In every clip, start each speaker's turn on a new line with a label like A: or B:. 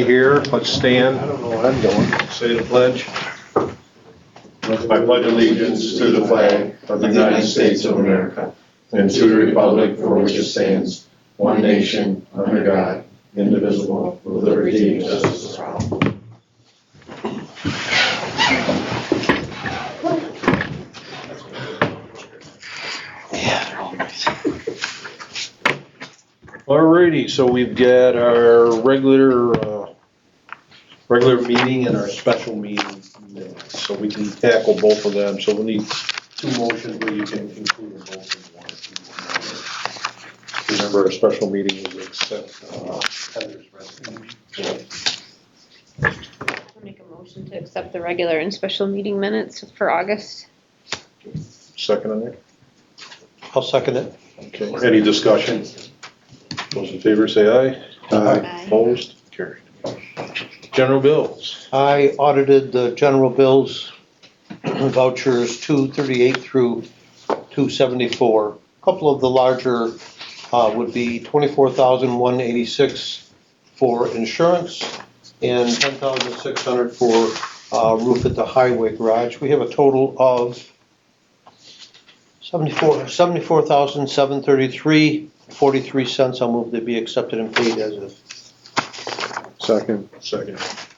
A: Here, let's stand.
B: I don't know what I'm doing.
A: Say the pledge.
C: I pledge allegiance to the flag of the United States of America and to the republic for which it stands, one nation, under God, indivisible, with liberty and justice for all.
A: Alrighty, so we've got our regular meeting and our special meeting minutes. So we can tackle both of them. So we'll need two motions where you can include them both in one. Remember, our special meeting was accept Heather's resignation.
D: I'll make a motion to accept the regular and special meeting minutes for August.
A: Second on there?
B: I'll second it.
A: Okay, any discussion? Those in favor say aye.
D: Aye.
A: Opposed? Carried. General bills.
B: I audited the general bills vouchers 238 through 274. A couple of the larger would be 24,186 for insurance and 10,600 for roof at the highway garage. We have a total of 74,733.43 cents. I'll move to be accepted and paid as of.
A: Second.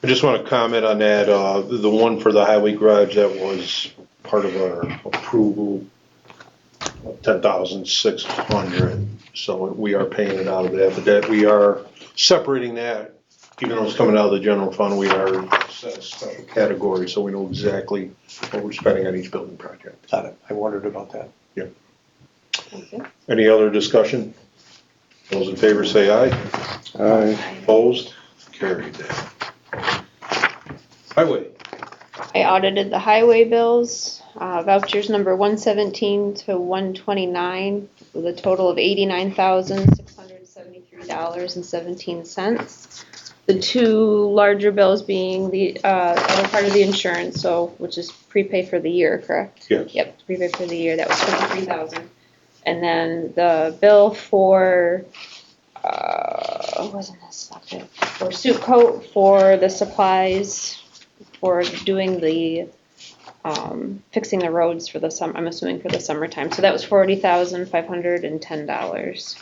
A: I just want to comment on that, the one for the highway garage that was part of our approval, 10,600. So we are paying it out of that, but that we are separating that, even though it's coming out of the general fund, we are set a special category, so we know exactly what we're spending on each building project.
B: Got it. I wondered about that.
A: Yeah.
D: Okay.
A: Any other discussion? Those in favor say aye.
D: Aye.
A: Opposed? Carried. Highway.
D: I audited the highway bills, vouchers number 117 to 129 with a total of $89,673.17. The two larger bills being the other part of the insurance, so which is prepaid for the year, correct?
A: Yes.
D: Yep, prepaid for the year. That was $23,000. And then the bill for wasn't this okay. For suit coat for the supplies for doing the fixing the roads for the summer. I'm assuming for the summertime. So that was $40,510.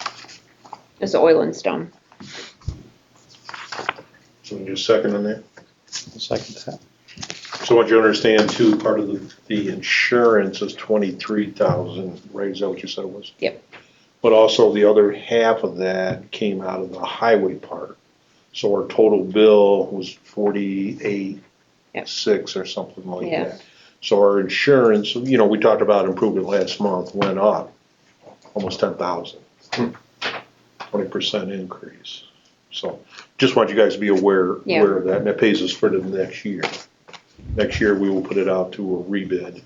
D: It's oil and stone.
A: So we just second on that.
B: Second that.
A: So what you understand too, part of the insurance is 23,000, right? Is that what you said it was?
D: Yep.
A: But also the other half of that came out of the highway part. So our total bill was 48,600 or something like
D: Yeah.
A: that. So our insurance, you know, we talked about improvement last month, went up almost 10,000. 20% increase. So just want you guys to be aware of that, and that pays us for the next year. Next year we will put it out to a rebid.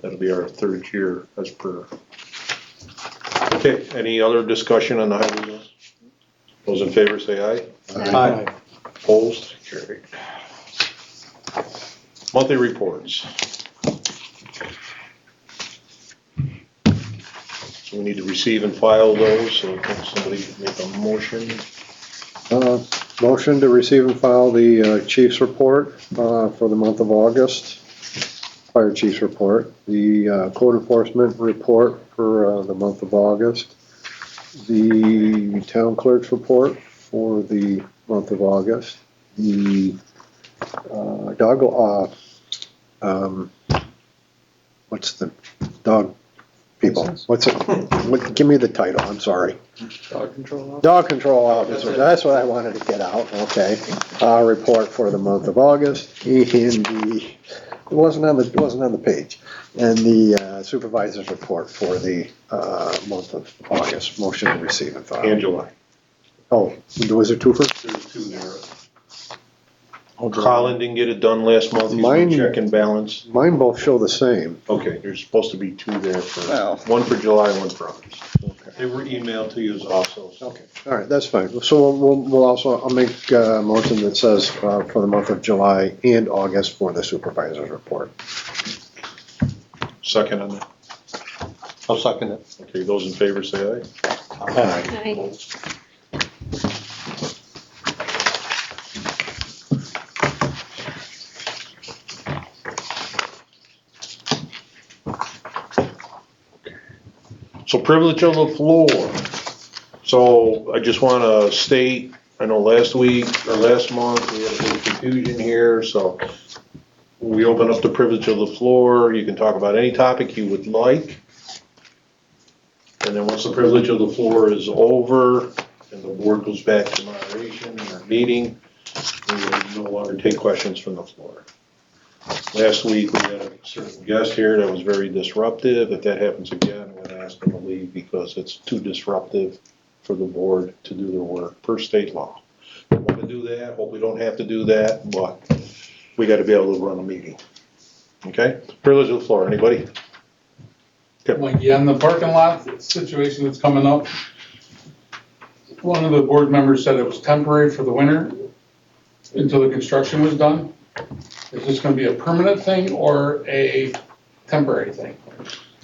A: That'll be our third year as per. Okay, any other discussion on the highway bills? Those in favor say aye.
B: Aye.
A: Opposed? Carried. Monthly reports. So we need to receive and file those, so can somebody make a motion?
E: Motion to receive and file the chief's report for the month of August, fire chief's report, the code enforcement report for the month of August, the town clerk's report for the month of August, the what's the dog people? What's it? Give me the title. I'm sorry.
B: Dog control officer.
E: Dog control officer. That's what I wanted to get out. Okay. Report for the month of August, and it wasn't on the page, and the supervisor's report for the month of August. Motion to receive and file.
A: And July.
E: Oh, was there two first?
A: There's two there. Colin didn't get it done last month. He's
E: Mine-
A: been checking balance.
E: Mine both show the same.
A: Okay, there's supposed to be two there for,
E: Well.
A: one for July, one for August.
E: Okay.
A: They were emailed to you also.
E: Okay. All right, that's fine. So we'll also, I'll make a motion that says for the month of July and August for the supervisor's report.
A: Second on that.
B: I'll second it.
A: Okay, those in favor say aye.
B: Aye.
D: Aye.
A: So privilege of the floor. So I just wanna state, I know last week or last month, we had a little confusion here, so we open up the privilege of the floor. You can talk about any topic you would like. And then once the privilege of the floor is over and the board goes back to moderation in our meeting, we will no longer take questions from the floor. Last week, we had a certain guest here that was very disruptive. If that happens again, I'm gonna ask them to leave because it's too disruptive for the board to do their work per state law. Don't wanna do that, hope we don't have to do that, but we gotta be able to run a meeting. Okay? Privilege of the floor, anybody?
F: Like, yeah, in the parking lot situation that's coming up, one of the board members said it was temporary for the winter until the construction was done. Is this gonna be a permanent thing or a temporary thing?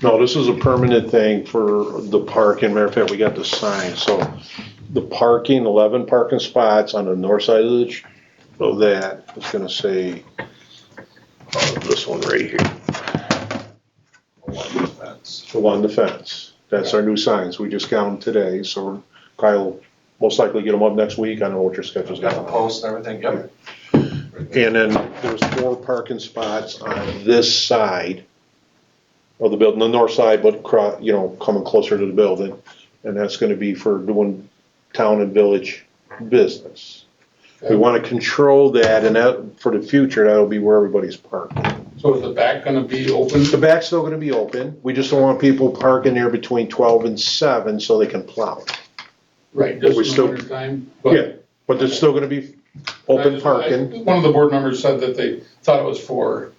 A: No, this is a permanent thing for the parking. Matter of fact, we got the sign, so the parking, 11 parking spots on the north side of that is gonna say, this one right here, along the fence. That's our new signs. We just got them today, so Kyle will most likely get them up next week. I don't know what your schedule's
C: Got the
A: got.
C: post and everything, yep.
A: And then there's 4 parking spots on this side of the building, the north side, but coming closer to the building. And that's gonna be for doing town and village business. We wanna control that, and that, for the future, that'll be where everybody's parking.
F: So is the back gonna be open?
A: The back's still gonna be open. We just don't want people parking there between 12 and 7 so they can plow.
F: Right, just
A: we
F: in the
A: still-
F: winter time?
A: Yeah, but there's still gonna be open parking.
F: One of the board members said that they thought it was for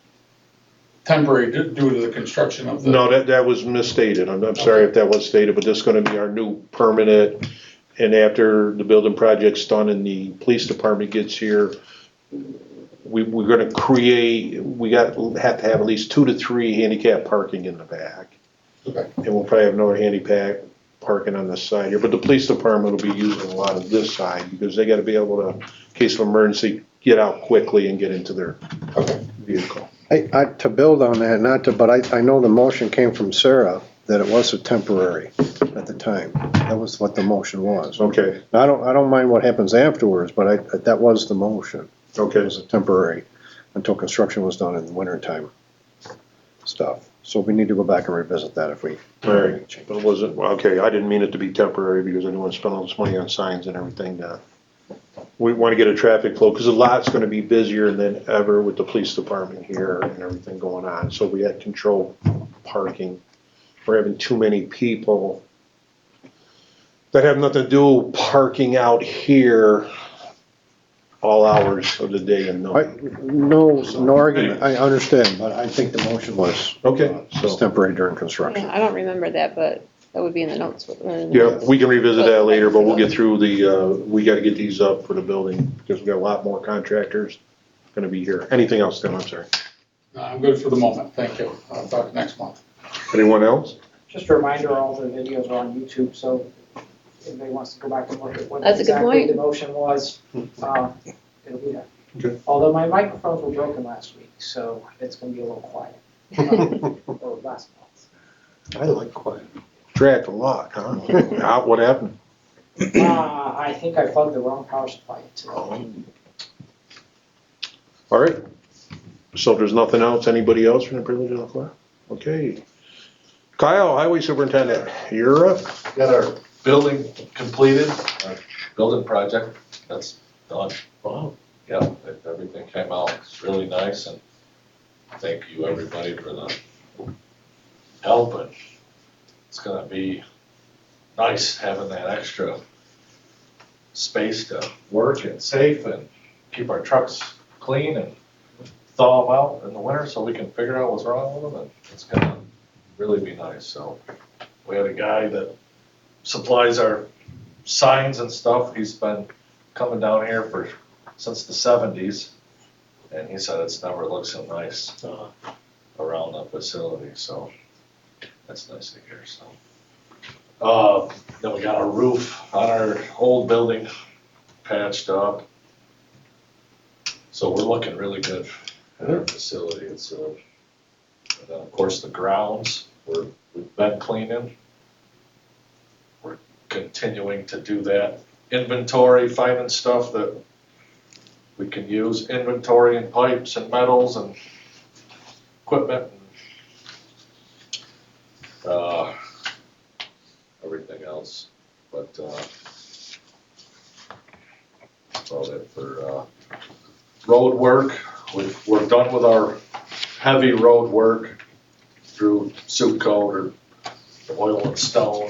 F: temporary due to the construction of the.
A: No, that was misstated. I'm sorry if that was stated, but this is gonna be our new permanent. And after the building project's done and the police department gets here, we're gonna create, have to have at least 2 to 3 handicap parking in the back.
F: Okay.
A: And we'll probably have another handicap parking on this side here, but the police department will be using a lot of this side because they gotta be able to, in case of emergency, get out quickly and get into their vehicle.
E: To build on that, but I know the motion came from Sarah that it was a temporary at the time. That was what the motion was.
A: Okay,
E: I don't mind what happens afterwards, but that was the motion. It
A: okay,
E: was a temporary until construction was done in the wintertime stuff. So we need to go back and revisit that if we.
A: all right, but it wasn't, okay, I didn't mean it to be temporary because I didn't wanna spend all this money on signs and everything. We wanna get a traffic flow, cause the lot's gonna be busier than ever with the police department here and everything going on, so we had control parking. We're having too many people that have nothing to do parking out here all hours of the day and night.
E: No argument, I understand, but I think the motion was.
A: Okay,
E: Was
A: so,
E: temporary during construction.
D: Yeah, I don't remember that, but that would be in the notes.
A: yeah, we can revisit that later, but we'll get through we gotta get these up for the building, because we got a lot more contractors gonna be here. Anything else, Tim? I'm sorry.
F: No, I'm good for the moment, thank you. I'll talk next month.
A: Anyone else?
G: Just a reminder, all the videos are on YouTube, so if anybody wants to go back and look at what
D: That's a good
G: exactly
D: point.
G: the motion was, it'll be there.
A: Okay.
G: Although my microphones were broken last week, so it's gonna be a little quiet. Or last month.
A: I like quiet. Dragged a lot, huh? What happened?
G: I think I plugged the wrong power supply today.
A: All right. So if there's nothing else, anybody else from the privilege of the floor? Okay. Kyle, Highway Superintendent, you're up.
C: Got our building completed, our building project, that's done.
A: Wow.
C: Yeah, everything came out really nice, and thank you everybody for the help, and it's gonna be nice having that extra space to work and safe and keep our trucks clean and thaw them out in the winter so we can figure out what's wrong with them, and it's gonna really be nice. So we had a guy that supplies our signs and stuff. He's been coming down here since the 70s, and he said it's never looked so nice around the facility, so that's nice to hear. So then we got our roof on our old building patched up, so we're looking really good at our facility. It's and then of course the grounds we've been cleaning. continuing to do that inventory, finding stuff that we can use, inventory and pipes and metals and equipment and everything else. But that's about it for road work. We're done with our heavy road work through Soup Coat or Oil and Stone.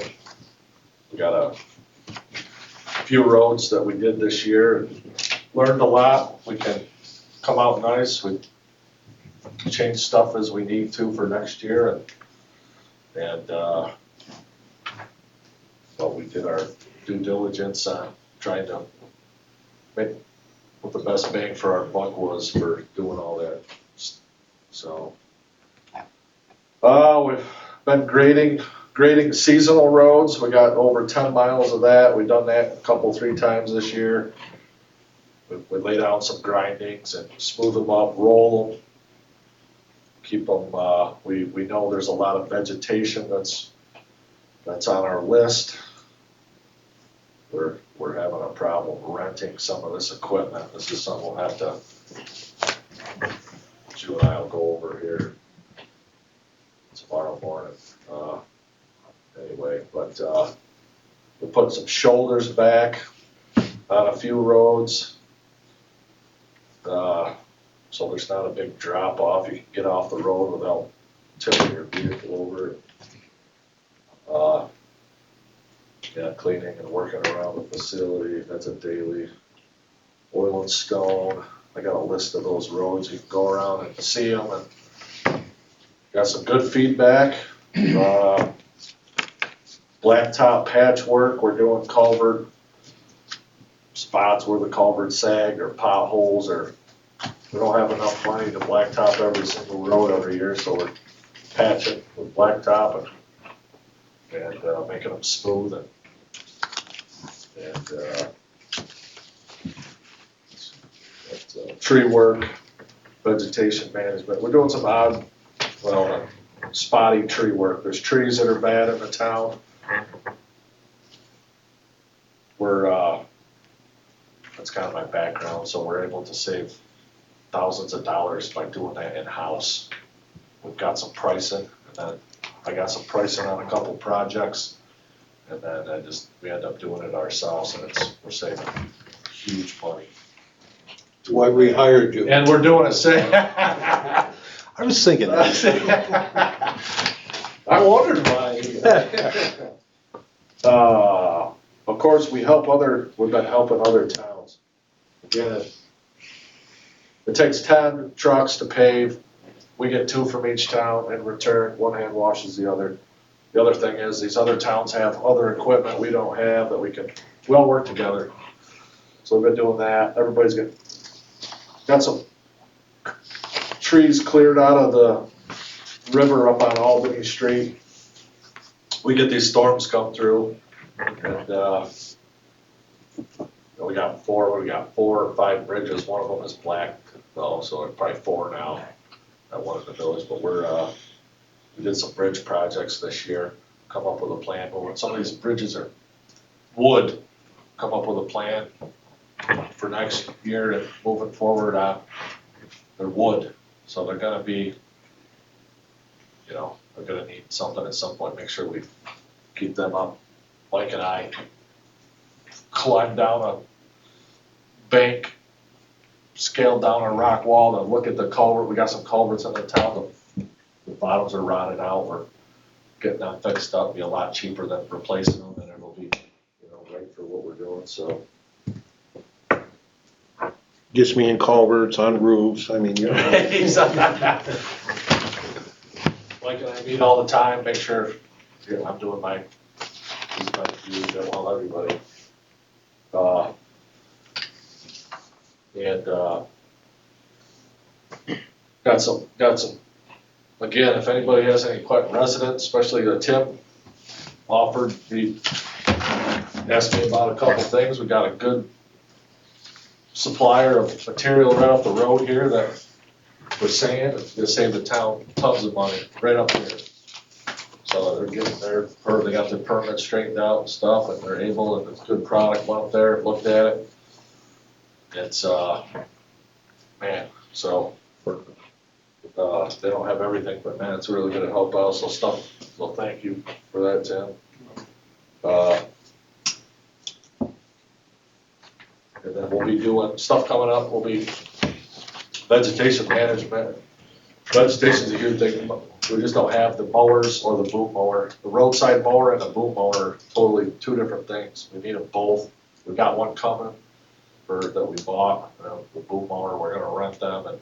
C: We got a few roads that we did this year. Learned a lot. We can come out nice. We change stuff as we need to for next year, and well, we did our due diligence on trying to make what the best bang for our buck was for doing all that. So, we've been grading seasonal roads. We got over 10 miles of that. We've done that three times this year. We lay down some grindings and smooth them up, roll them, keep them. We know there's a lot of vegetation that's on our list. We're having a problem renting some of this equipment. This is something we'll have to. You and I will go over here tomorrow morning. Anyway, but we're putting some shoulders back on a few roads. So there's not a big drop off. You can get off the road without tipping your vehicle over. Yeah, cleaning and working around the facility. That's a daily. Oil and Stone. I got a list of those roads. You can go around and see them, and got some good feedback. Blacktop patchwork. We're doing culvert spots where the culvert sagged or potholes, or we don't have enough money to blacktop every single road every year, so we're patching with blacktop and making them smooth and tree work, vegetation management. We're doing some odd, spotty tree work. There's trees that are bad in the town. That's kind of my background, so we're able to save thousands of dollars by doing that in-house. We've got some pricing, and then I got some pricing on a couple projects, and then we end up doing it ourselves, and we're saving huge money.
B: That's why we hired you.
C: And we're doing it
A: I was thinking that.
C: I wondered why. Of course, we've been helping other towns. Again, it takes 10 trucks to pave. We get 2 from each town in return. One hand washes the other. The other thing is these other towns have other equipment we don't have that we all work together. So we've been doing that. Everybody's got some trees cleared out of the river up on Albany Street. We get these storms come through, and we got 4 or 5 bridges. One of them is black, though, so it's probably 4 now at one of the villages. But we did some bridge projects this year. Come up with a plan. But when some of these bridges are wood, come up with a plan for next year and moving forward on. They're wood, so they're gonna be, they're gonna need something at some point. Make sure we keep them up. Mike and I climbed down a bank, scaled down a rock wall to look at the culvert. We got some culverts in the town. The bottoms are rotted out. We're getting them fixed up. Be a lot cheaper than replacing them, and it'll be, right for what we're doing. So.
A: Just me and culverts on roofs. I mean,
C: Mike and I meet all the time, make sure I'm doing my views, well, everybody. Got some, again, if anybody has any residents, especially Tim offered, he asked me about a couple things. We got a good supplier of material right off the road here that we're saying it's gonna save the town tons of money right up here. So they're getting they got their permit straightened out and stuff, and they're able, and it's a good product, went up there, looked at it. It's, man, so, they don't have everything, but man, it's really gonna help out, so thank you for that, Tim. And then we'll be doing stuff coming up, we'll be vegetation management. Vegetation's a huge thing, we just don't have the mowers or the boom mower. The roadside mower and the boom mower are totally two different things, we need them both. We got one coming that we bought, the boom mower, we're gonna rent them, and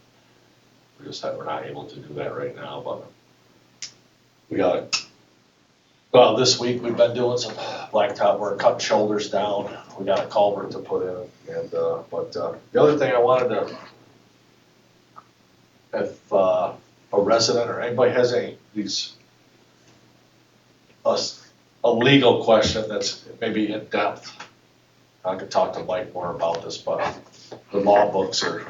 C: we're not able to do that right now, but we got it. Well, this week we've been doing some blacktop work, cutting shoulders down. We got a culvert to put in, and but the other thing I wanted to, if a resident or anybody has a legal question that's maybe in depth, I could talk to Mike more about this, but the law books are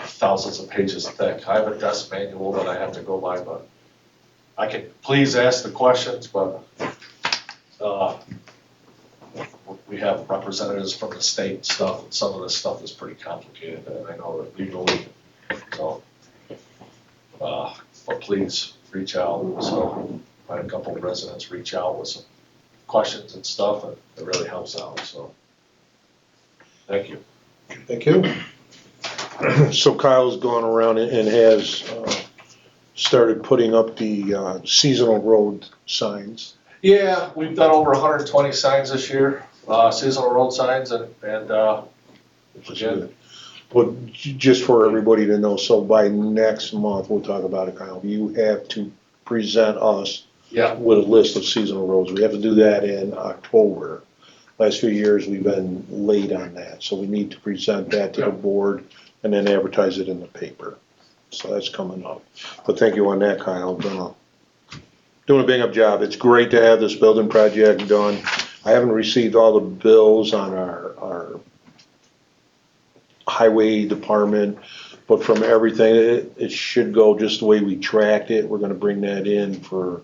C: thousands of pages thick. I have a desk manual that I have to go by, but I can please ask the questions, but we have representatives from the state and stuff, and some of this stuff is pretty complicated, and I know that legally, so, but please reach out. So I had a couple of residents reach out with some questions and stuff, and it really helps out, so thank you.
A: Thank you. So Kyle's gone around and has started putting up the seasonal road signs.
C: Yeah, we've done over 120 signs this year, seasonal road signs, and again,
A: But just for everybody to know, so by next month, we'll talk about it, Kyle, you have to present us
C: yeah,
A: with a list of seasonal roads. We have to do that in October. Last few years, we've been late on that, so we need to present that to the board and then advertise it in the paper. So that's coming up. But thank you on that, Kyle, doing a big up job. It's great to have this building project done. I haven't received all the bills on our highway department, but from everything, it should go just the way we tracked it. We're gonna bring that in for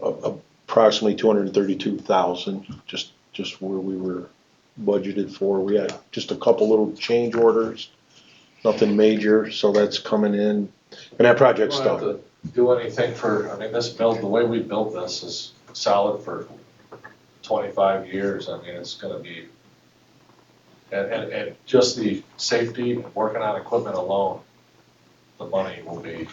A: approximately $232,000, just where we were budgeted for. We had just a couple little change orders, nothing major, so that's coming in, and that project's
C: we don't have
A: done.
C: to do anything I mean, this build, the way we built this is solid for 25 years. I mean, it's gonna be, and just the safety and working on equipment alone, the money will be.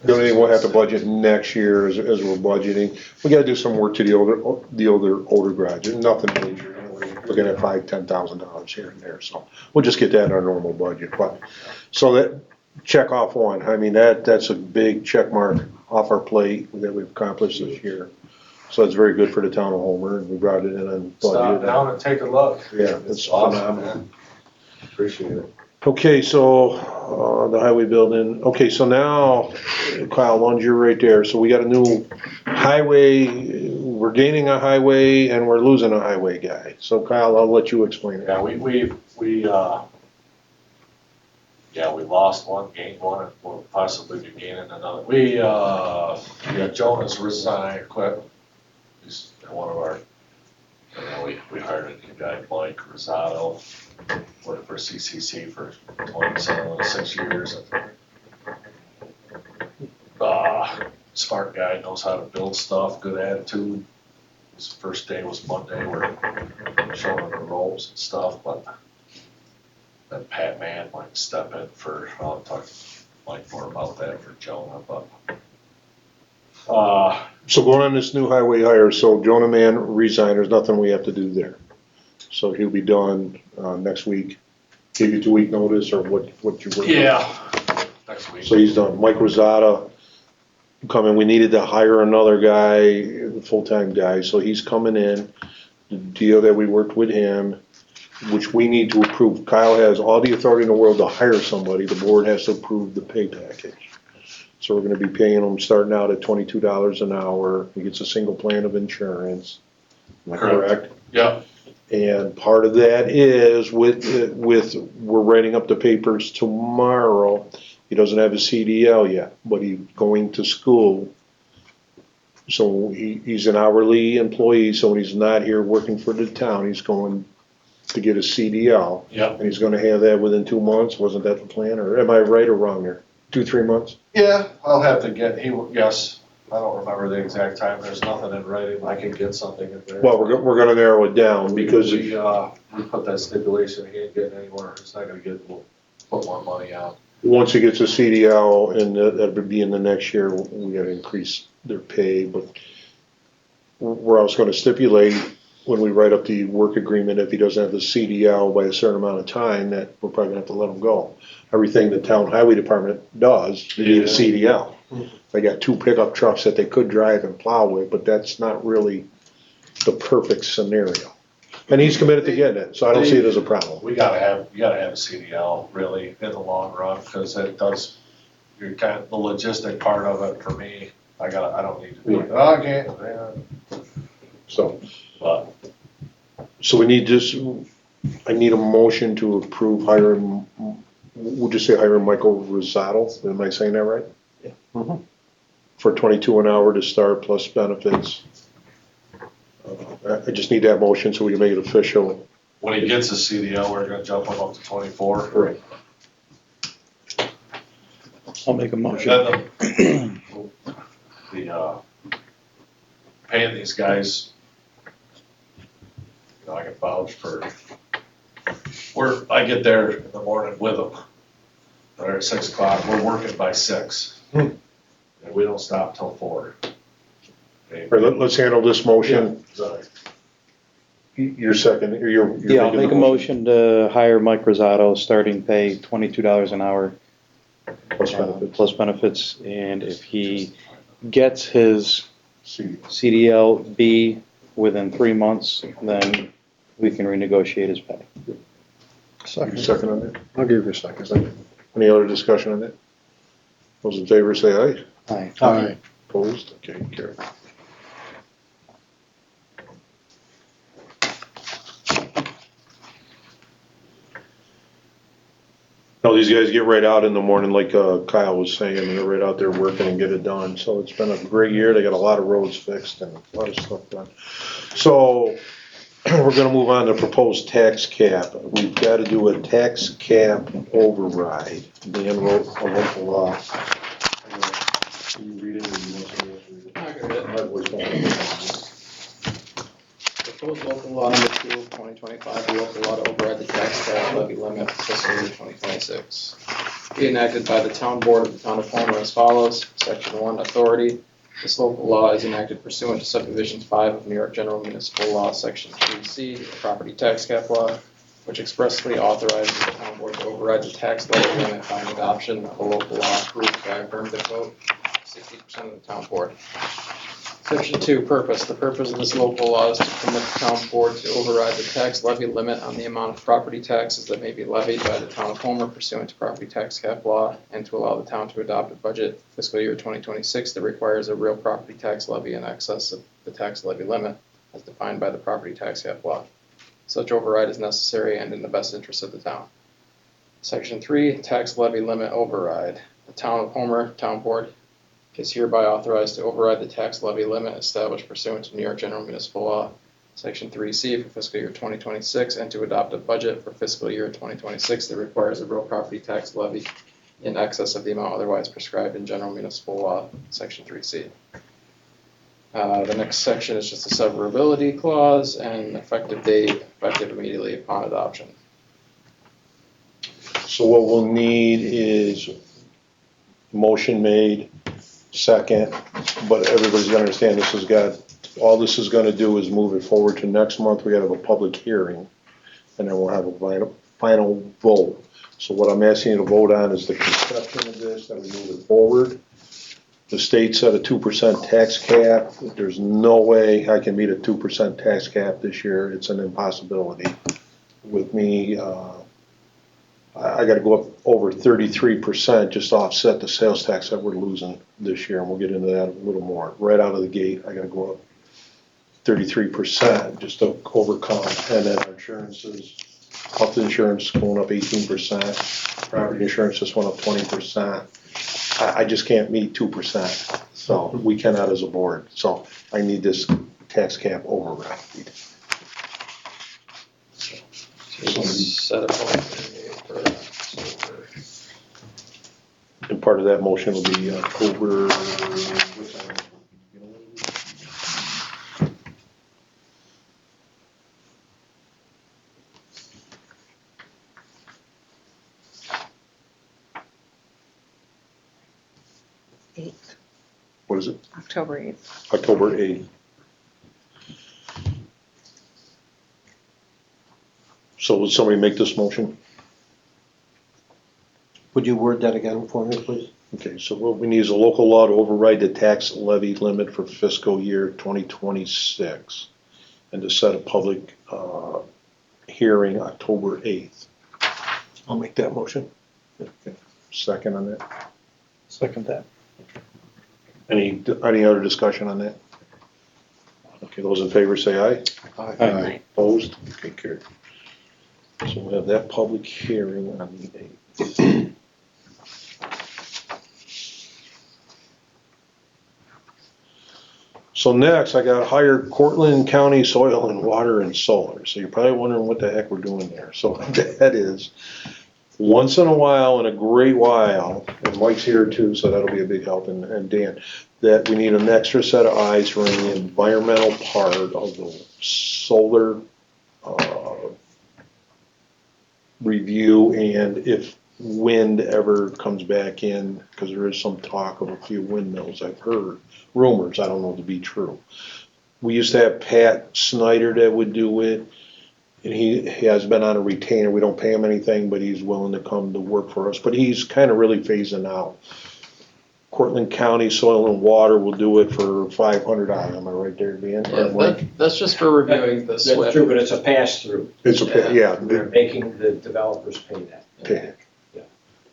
A: The only thing we'll have to budget next year as we're budgeting, we gotta do some work to the older garage, nothing major. Looking at $5,000-10,000 here and there, so we'll just get that in our normal budget, but, so that, check off one, I mean, that's a big check mark off our plate that we've accomplished this year. So it's very good for the town of Homer, and we brought it in on
C: Stop
A: budget.
C: down and take a look.
A: Yeah, it's
C: awesome,
A: phenomenal.
C: man. Appreciate it.
A: Okay, so, the highway building, okay, so now, Kyle, Lunge, you're right there, so we got a new highway, we're gaining a highway and we're losing a highway guy. So Kyle, I'll let you explain it.
C: Yeah, we lost one, gained one, and we'll possibly be gaining another. Jonas resigned, quit. He's one of our, we hired a new guy, Mike Rosado, worked for CCC for 26 years. Smart guy, knows how to build stuff, good attitude. His first day was Monday, we're showing him the ropes and stuff, but then Pat Mann might step in I'll talk to Mike more about that for Jonah, but.
A: So going on this new highway hire, so Jonah Mann resigned, there's nothing we have to do there. So he'll be done, next week. Give you 2-week notice or what you work on?
C: Yeah, next week.
A: So he's done. Mike Rosada coming, we needed to hire another guy, a full-time guy, so he's coming in. The deal that we worked with him, which we need to approve. Kyle has all the authority in the world to hire somebody, the board has to approve the pay package. So we're gonna be paying him starting out at $22 an hour, he gets a single plan of insurance. Am I correct?
C: Yeah.
A: And part of that is with, we're writing up the papers tomorrow. He doesn't have his CDL yet, but he's going to school So he's an hourly employee, so when he's not here working for the town, he's going to get a CDL.
C: Yep.
A: And he's gonna have that within 2 months, wasn't that the plan, or am I right or wrong there? 2-3 months?
C: Yeah, I'll have to get, yes, I don't remember the exact time, there's nothing in writing, I can get something in there.
A: Well, we're gonna narrow it down because
C: We put that stipulation, he ain't getting anywhere, he's not gonna get, we'll put more money out.
A: once he gets a CDL, and that would be in the next year, we gotta increase their pay, but we're also gonna stipulate when we write up the work agreement, if he doesn't have the CDL by a certain amount of time, that we're probably gonna have to let him go. Everything the town highway department does, they need a CDL. They got 2 pickup trucks that they could drive and plow with, but that's not really the perfect scenario. And he's committed to getting it, so I don't see it as a problem.
C: You gotta have a CDL, really, in the long run, cause it does, you're kind of, the logistic part of it for me, I don't need to do it, oh, I can't, yeah.
A: So,
C: But,
A: so we need this, I need a motion to approve hiring, we'll just say hiring Michael Rosato, am I saying that right?
C: Yeah.
A: Mhm. For 22 an hour to start plus benefits. I just need that motion so we can make it official.
C: when he gets a CDL, we're gonna jump him up to 24.
A: Right.
B: I'll make a
C: And
B: motion.
C: then the paying these guys, you know, I can vouch for, I get there in the morning with them. They're at 6 o'clock, we're working by 6. And we don't stop till 4.
A: All right, let's handle this motion.
C: Sorry.
A: You're second, you're
H: Yeah, I'll
A: making
H: make
A: the
H: a motion to hire Mike Rosato, starting pay $22 an hour,
A: plus benefits.
H: plus benefits, and if he gets his
A: See,
H: CDL B within 3 months, then we can renegotiate his pay.
A: you second on that?
E: I'll give you a second.
A: Any other discussion on that? Those in favor say aye.
H: Aye.
E: Aye.
A: Opposed? Okay, carried. Now, these guys get right out in the morning, like Kyle was saying, and they're right out there working and get it done. So it's been a great year. They got a lot of roads fixed and a lot of stuff done. So we're gonna move on to proposed tax cap. We've got to do a tax cap override. Dan wrote a local law. Can you read it or you want somebody else to read it?
G: I can read it.
A: My voice won't.
G: Proposed local law number 2 of 2025, a local law to override the tax cap levy limit for fiscal year 2026. Be enacted by the town board of the town of Homer as follows. Section 1, authority. This local law is enacted pursuant to subdivision 5 of New York General Municipal Law, section 3C, the property tax cap law, which expressly authorizes the town board to override the tax levy limit by an adoption of a local law approved by affirmative vote of 60% of the town board. Section 2, purpose. The purpose of this local law is to permit the town board to override the tax levy limit on the amount of property taxes that may be levied by the town of Homer pursuant to property tax cap law, and to allow the town to adopt a budget for fiscal year 2026 that requires a real property tax levy in excess of the tax levy limit as defined by the property tax cap law. Such override is necessary and in the best interest of the town. Section 3, tax levy limit override. The town of Homer Town Board is hereby authorized to override the tax levy limit established pursuant to New York General Municipal Law, Section 3C for fiscal year 2026, and to adopt a budget for fiscal year 2026 that requires a real property tax levy in excess of the amount otherwise prescribed in General Municipal Law, Section 3C. The next section is just a severability clause and effective date, effective immediately upon adoption.
A: So what we'll need is motion made, second, but everybody's gonna understand all this is gonna do is move it forward to next month. We gotta have a public hearing, and then we'll have a final vote. So what I'm asking you to vote on is the conception of this, that we move it forward. The state set a 2% tax cap. There's no way I can meet a 2% tax cap this year. It's an impossibility. With me, I gotta go up over 33% just to offset the sales tax that we're losing this year, and we'll get into that a little more. Right out of the gate, I gotta go up 33% just to overcome, and then our insurances, health insurance going up 18%, property insurance just went up 20%. I just can't meet 2%. So we cannot as a board. So I need this tax cap override.
G: Set a public hearing for solar.
A: And part of that motion will be October. What is it?
I: October 8th.
A: October 8th. So would somebody make this motion?
B: Would you word that again for me, please?
A: Okay, so what we need is a local law to override the tax levy limit for fiscal year 2026 and to set a public hearing October 8th. I'll make that motion. Okay. Second on that.
H: Second that.
A: Any other discussion on that? Okay, those in favor say aye.
H: Aye.
A: Opposed? Okay, carried. So we'll have that public hearing on the 8th. So next, I got hire Cortland County Soil and Water and Solar. So you're probably wondering what the heck we're doing there. So that is, once in a while, in a great while, and Mike's here too, so that'll be a big help, and Dan, that we need an extra set of eyes for the environmental part of the solar review, and if wind ever comes back in, because there is some talk of a few windmills, I've heard rumors, I don't know to be true. We used to have Pat Snyder that would do it, and he has been on a retainer. We don't pay him anything, but he's willing to come to work for us. But he's kind of really phasing out. Cortland County Soil and Water will do it for $500. Am I right there, Dan?
G: That's just for reviewing the
J: That's
G: SWIP.
J: true, but it's a pass-through.
A: It's a, yeah.
J: We're making the developers pay that.
A: Pay.
J: Yeah.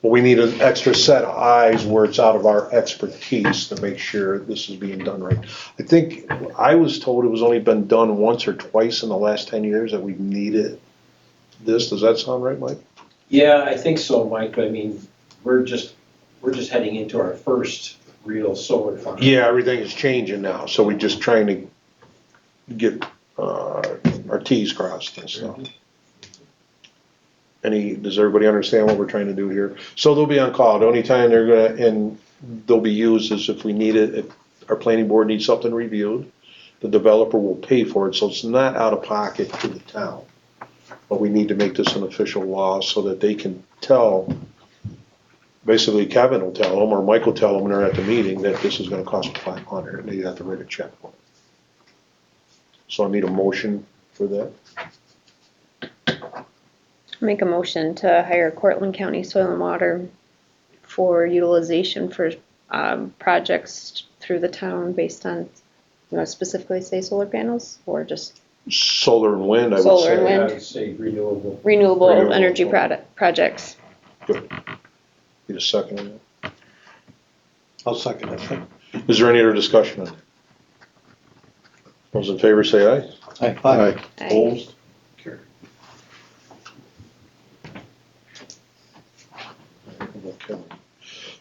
A: But we need an extra set of eyes where it's out of our expertise to make sure this is being done right. I think, I was told it was only been done once or twice in the last 10 years that we've needed this. Does that sound right, Mike?
J: Yeah, I think so, Mike, but I mean, we're just heading into our first real solar farm.
A: Yeah, everything is changing now, so we're just trying to get our T's crossed and stuff. Does everybody understand what we're trying to do here? So they'll be on call. The only time they're gonna, and they'll be used is if we need it, if our planning board needs something reviewed, the developer will pay for it, so it's not out of pocket to the town. But we need to make this an official law so that they can tell, basically Kevin will tell them, or Mike will tell them when they're at the meeting that this is gonna cost $500, and they have to write a check for it. So I need a motion for that.
D: Make a motion to hire Cortland County Soil and Water for utilization for projects through the town based on, specifically say solar panels or just
A: Solar and wind, I would say.
D: Solar and wind.
J: I would say renewable.
D: renewable energy projects.
A: Good. Need a second on that?
B: I'll second it.
A: Is there any other discussion on it? Those in favor say aye.
H: Aye.
E: Aye.
A: Opposed? Carried. Okay.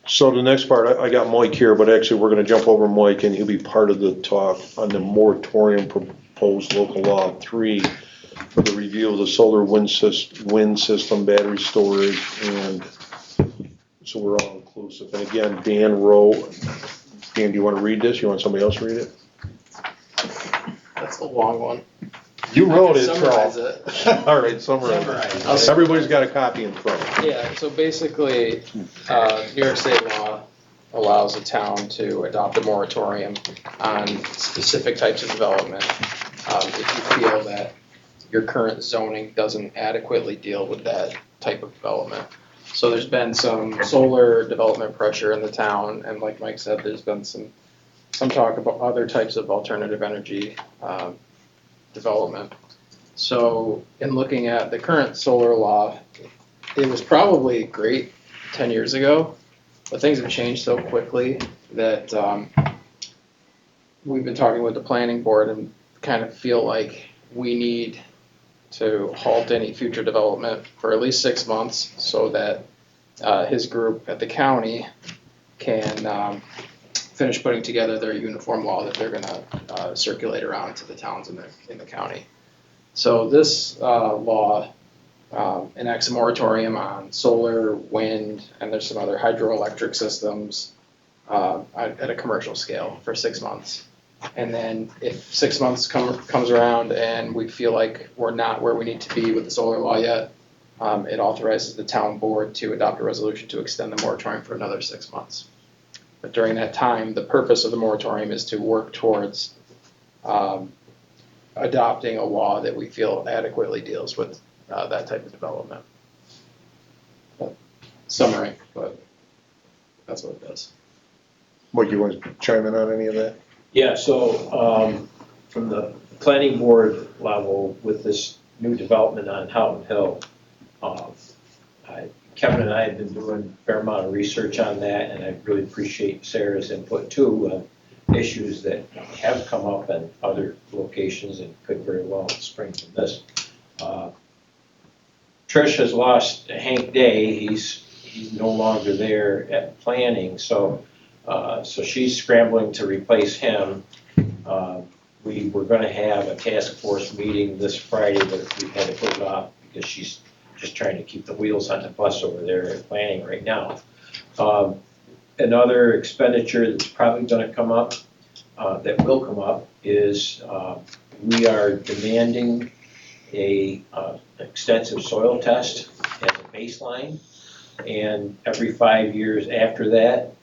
A: So the next part, I got Mike here, but actually we're gonna jump over Mike and he'll be part of the talk on the moratorium proposed local law 3 for the review of the solar wind system, battery storage, and so we're all inclusive. And again, Dan wrote, Dan, do you wanna read this? You want somebody else to read it?
G: That's a long one.
A: You wrote it,
G: Summarize
A: so.
G: it.
A: All right, summarize. Everybody's got a copy in front.
G: Yeah, so basically, New York State law allows a town to adopt a moratorium on specific types of development if you feel that your current zoning doesn't adequately deal with that type of development. So there's been some solar development pressure in the town, and like Mike said, there's been some talk about other types of alternative energy development. So in looking at the current solar law, it was probably great 10 years ago, but things have changed so quickly that we've been talking with the planning board and kind of feel like we need to halt any future development for at least 6 months so that his group at the county can finish putting together their uniform law that they're gonna circulate around to the towns in the county. So this law enacts a moratorium on solar, wind, and there's some other hydroelectric systems at a commercial scale for 6 months. And then if 6 months comes around and we feel like we're not where we need to be with the solar law yet, it authorizes the town board to adopt a resolution to extend the moratorium for another 6 months. But during that time, the purpose of the moratorium is to work towards adopting a law that we feel adequately deals with that type of development. Summary, but that's what it does.
A: Mike, you want to chime in on any of that?
J: Yeah, so from the planning board level with this new development on Houghton Hill, Kevin and I have been doing a fair amount of research on that, and I really appreciate Sarah's input too on issues that have come up in other locations and could very well spring from this. Trish has lost Hank Day. He's no longer there at planning, so she's scrambling to replace him. We were going to have a task force meeting this Friday, but we had to put it off because she's just trying to keep the wheels on the bus over there at planning right now. Another expenditure that's probably going to come up, that will come up, is we are demanding a extensive soil test as a baseline, and every 5 years after that,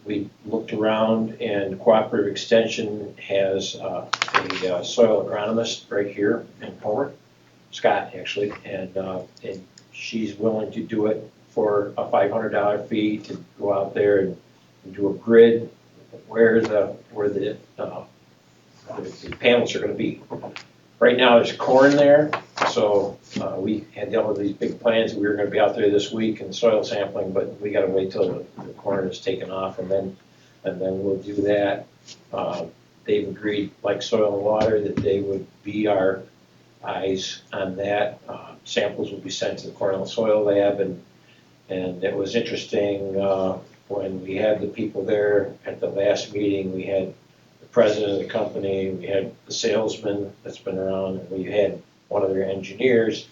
J: we looked around, and Cooperative Extension has a soil agronomist right here in Homer, Scott actually, and she's willing to do it for a $500 fee to go out there and do a grid where the panels are going to be. Right now there's corn there, so we had all of these big plans. We were going to be out there this week and soil sampling, but we got to wait till the corn is taken off, and then we'll do that. They've agreed, like Soil and Water, that they would be our eyes on that. Samples will be sent to the Cornell Soil Lab, and it was interesting when we had the people there at the last meeting. We had the president of the company, we had the salesman that's been around, and we had one of their engineers.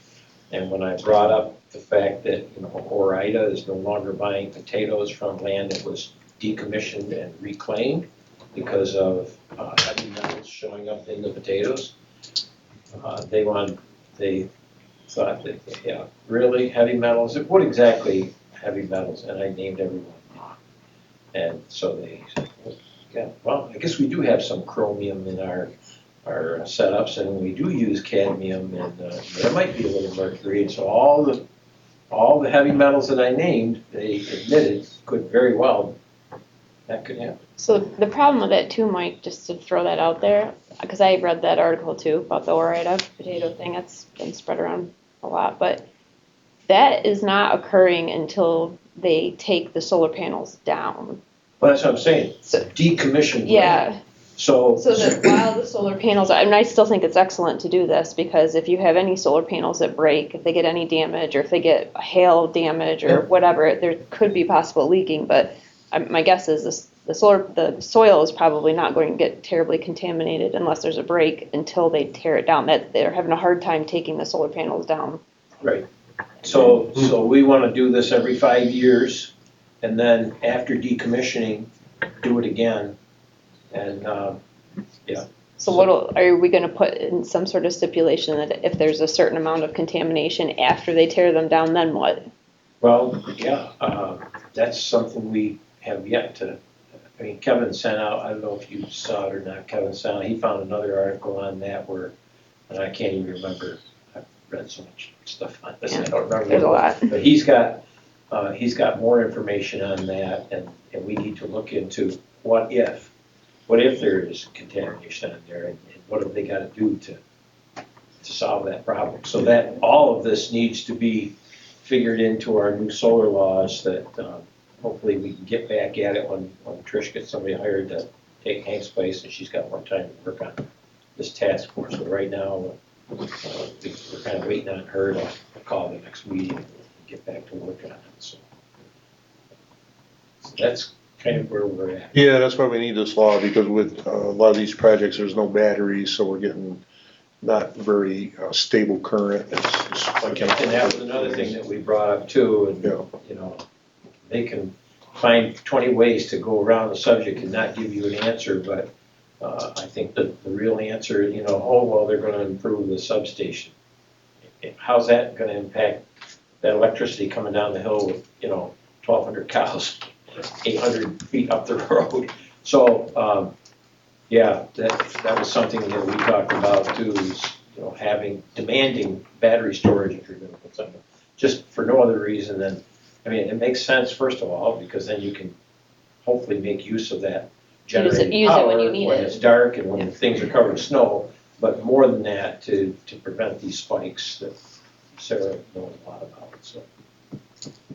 J: And when I brought up the fact that Ore-Ida is no longer buying potatoes from land that was decommissioned and reclaimed because of heavy metals showing up in the potatoes, they thought that, yeah, really heavy metals? What exactly heavy metals? And I named everyone. And so they said, yeah, well, I guess we do have some chromium in our setups, and we do use cadmium, and there might be a little mercury. And so all the heavy metals that I named, they admitted could very well, that could happen.
D: So the problem with it too, Mike, just to throw that out there, because I read that article too about the Ore-Ida potato thing. That's been spread around a lot, but that is not occurring until they take the solar panels down.
J: Well, that's what I'm saying.
D: So,
J: decommissioned.
D: yeah.
J: Land. So
D: that while the solar panels, I mean, I still think it's excellent to do this, because if you have any solar panels that break, if they get any damage, or if they get hail damage or whatever, there could be possible leaking. But my guess is the soil is probably not going to get terribly contaminated unless there's a break until they tear it down. That they're having a hard time taking the solar panels down.
J: Right. So we want to do this every 5 years, and then after decommissioning, do it again. And yeah.
D: So are we going to put in some sort of stipulation that if there's a certain amount of contamination after they tear them down, then what?
J: Well, yeah, that's something we have yet to. I mean, Kevin sent out, I don't know if you saw it or not, Kevin sent out, he found another article on that where, and I can't even remember, I've read so much stuff on this, I don't remember.
D: There's a lot.
J: But he's got more information on that, and we need to look into what if there is contamination on there, and what have they got to do to solve that problem. So that all of this needs to be figured into our new solar laws that hopefully we can get back at it when Trish gets somebody hired to take Hank's place, and she's got more time to work on this task force. But right now, we're kind of waiting on her to call the next meeting and get back to work on it. So that's kind of where we're at.
A: Yeah, that's why we need this law, because with a lot of these projects, there's no batteries, so we're getting not very stable current. It's like,
J: And that was another thing that we brought up too, and,
A: Yeah.
J: you know, they can find 20 ways to go around the subject and not give you an answer, but I think that the real answer, you know, oh, well, they're gonna improve the substation. How's that gonna impact that electricity coming down the hill with, you know, 1,200 cows, 800 feet up the road? So, yeah, that was something that we talked about too, is, you know, demanding battery storage if you're gonna put something, just for no other reason than, I mean, it makes sense, first of all, because then you can hopefully make use of that generated
D: use it
J: power
D: when you need
J: when
D: it.
J: it's dark and when things are covered in snow, but more than that, to prevent these spikes that Sarah knows a lot about, so.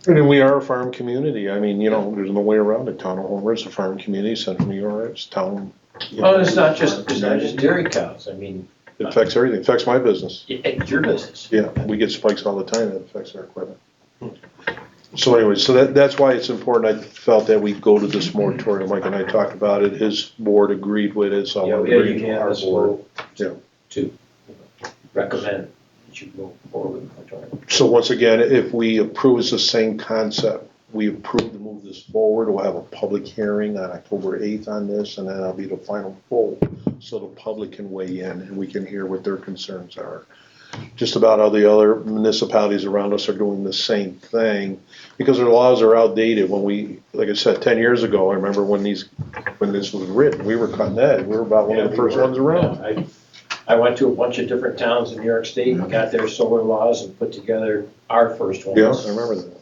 A: And then we are a farm community. I mean, you know, there's no way around it. Town of Homer is a farm community, Central New York, it's town. you know,
J: Well, it's not just dairy cows, I mean,
A: It affects everything, it affects my business.
J: it's your business.
A: Yeah, we get spikes all the time, that affects our equipment. So anyway, so that's why it's important, I felt that we go to this moratorium, Mike and I talked about it, his board agreed with it, so
J: Yeah,
A: I
J: we had a
A: agreed to our
J: unanimous
A: board.
J: vote
A: Yeah.
J: to you know, recommend that you go forward with the moratorium.
A: So once again, if we approve, it's the same concept, we approve to move this forward, we'll have a public hearing on October 8th on this, and then that'll be the final vote, so the public can weigh in and we can hear what their concerns are. Just about all the other municipalities around us are doing the same thing, because their laws are outdated. When we, like I said, 10 years ago, I remember when this was written, we were cutting edge, we were about one of the first ones around.
J: Yeah, I went to a bunch of different towns in New York State and got their solar laws and put together our first ones.
A: Yeah, I remember that.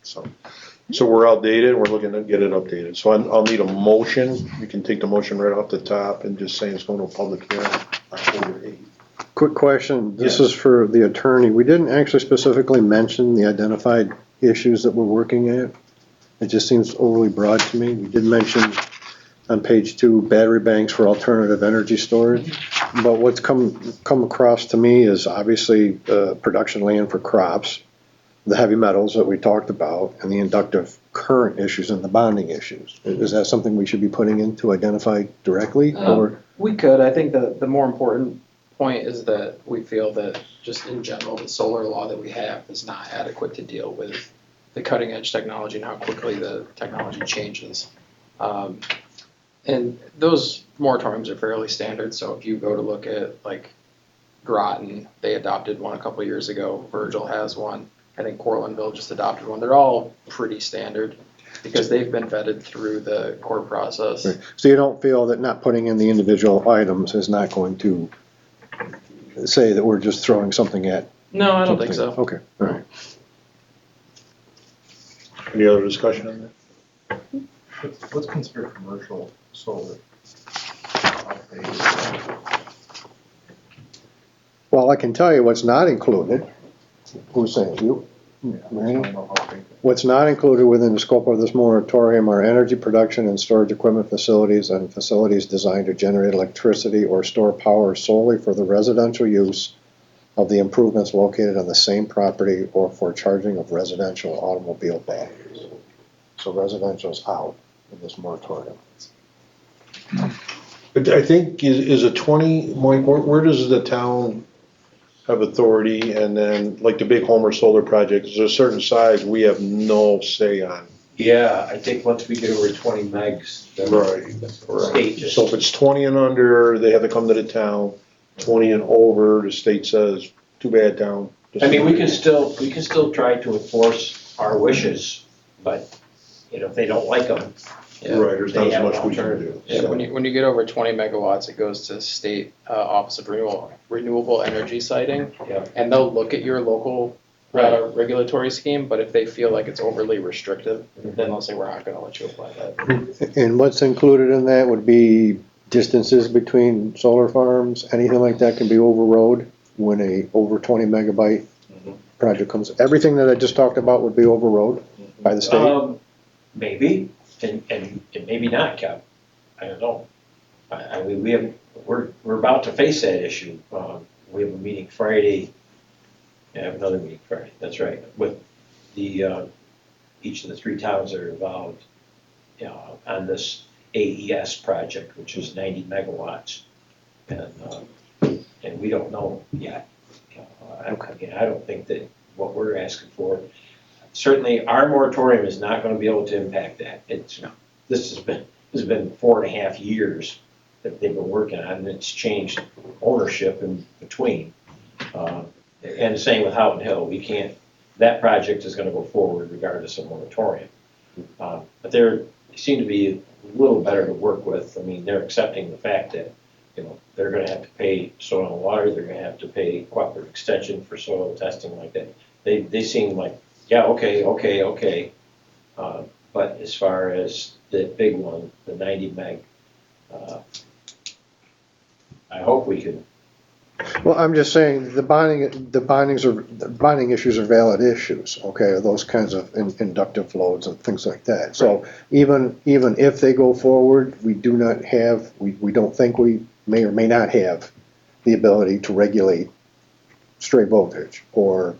A: So we're outdated, we're looking to get it updated. So I'll need a motion, you can take the motion right off the top and just say it's going to a public hearing October 8th.
E: Quick question, this
A: Yes.
E: is for the attorney. We didn't actually specifically mention the identified issues that we're working at. It just seems overly broad to me. We did mention on page 2, battery banks for alternative energy storage. But what's come across to me is obviously production land for crops, the heavy metals that we talked about, and the inductive current issues and the bonding issues. Is that something we should be putting in to identify directly, or?
G: We could, I think the more important point is that we feel that just in general, the solar law that we have is not adequate to deal with the cutting edge technology and how quickly the technology changes. And those moratoriums are fairly standard, so if you go to look at like Groton, they adopted one a couple years ago, Virgil has one, I think Cortlandville just adopted one, they're all pretty standard because they've been vetted through the court process.
E: Right. So you don't feel that not putting in the individual items is not going to say that we're just throwing something at?
G: No, I don't think so.
E: Okay, all right.
A: Any other discussion on that?
C: What's considered commercial solar?
E: Well, I can tell you what's not included. Who's saying, you? Marina? What's not included within the scope of this moratorium are energy production and storage equipment facilities and facilities designed to generate electricity or store power solely for the residential use of the improvements located on the same property or for charging of residential automobile batteries. So residential's out in this moratorium.
A: But I think is a 20, Mike, where does the town have authority, and then like the big Homer solar project, is there a certain size we have no say on?
J: Yeah, I think once we get over 20 megs, then
A: Right.
J: the state just.
A: So if it's 20 and under, they have to come to the town, 20 and over, the state says, too bad, town.
J: I mean, we can still try to enforce our wishes, but, you know, if they don't like them,
G: Yeah.
A: Right, there's not
J: They
A: as
J: have
A: much
J: an
A: we can do.
J: alternative.
G: Yeah, when you get over 20 megawatts, it goes to state Office of Renewable Energy Siting,
J: Yeah.
G: and they'll look at your local regulatory scheme, but if they feel like it's overly restrictive, then they'll say, we're not gonna let you apply that.
E: And what's included in that would be distances between solar farms, anything like that can be overrode when a over 20 megabyte project comes. Everything that I just talked about would be overrode by the state?
J: Maybe, and maybe not, Kev. I don't know. I mean, we're about to face that issue. We have a meeting Friday. I have another meeting Friday, that's right, with the, each of the 3 towns that are involved on this AES project, which is 90 megawatts. And we don't know yet. I don't think that what we're asking for, certainly our moratorium is not going to be able to impact that. This has been 4.5 years that they've been working on, and it's changed ownership in between. And same with Houghton Hill. That project is going to go forward regardless of moratorium. But they seem to be a little better to work with. I mean, they're accepting the fact that, they're going to have to pay soil and water. They're going to have to pay cooperative extension for soil testing like that. They seem like, yeah, okay. But as far as the big one, the 90 meg, I hope we can.
E: Well, I'm just saying, the bonding issues are valid issues, okay, those kinds of inductive loads and things like that. So even if they go forward, we don't think we may or may not have the ability to regulate stray voltage or.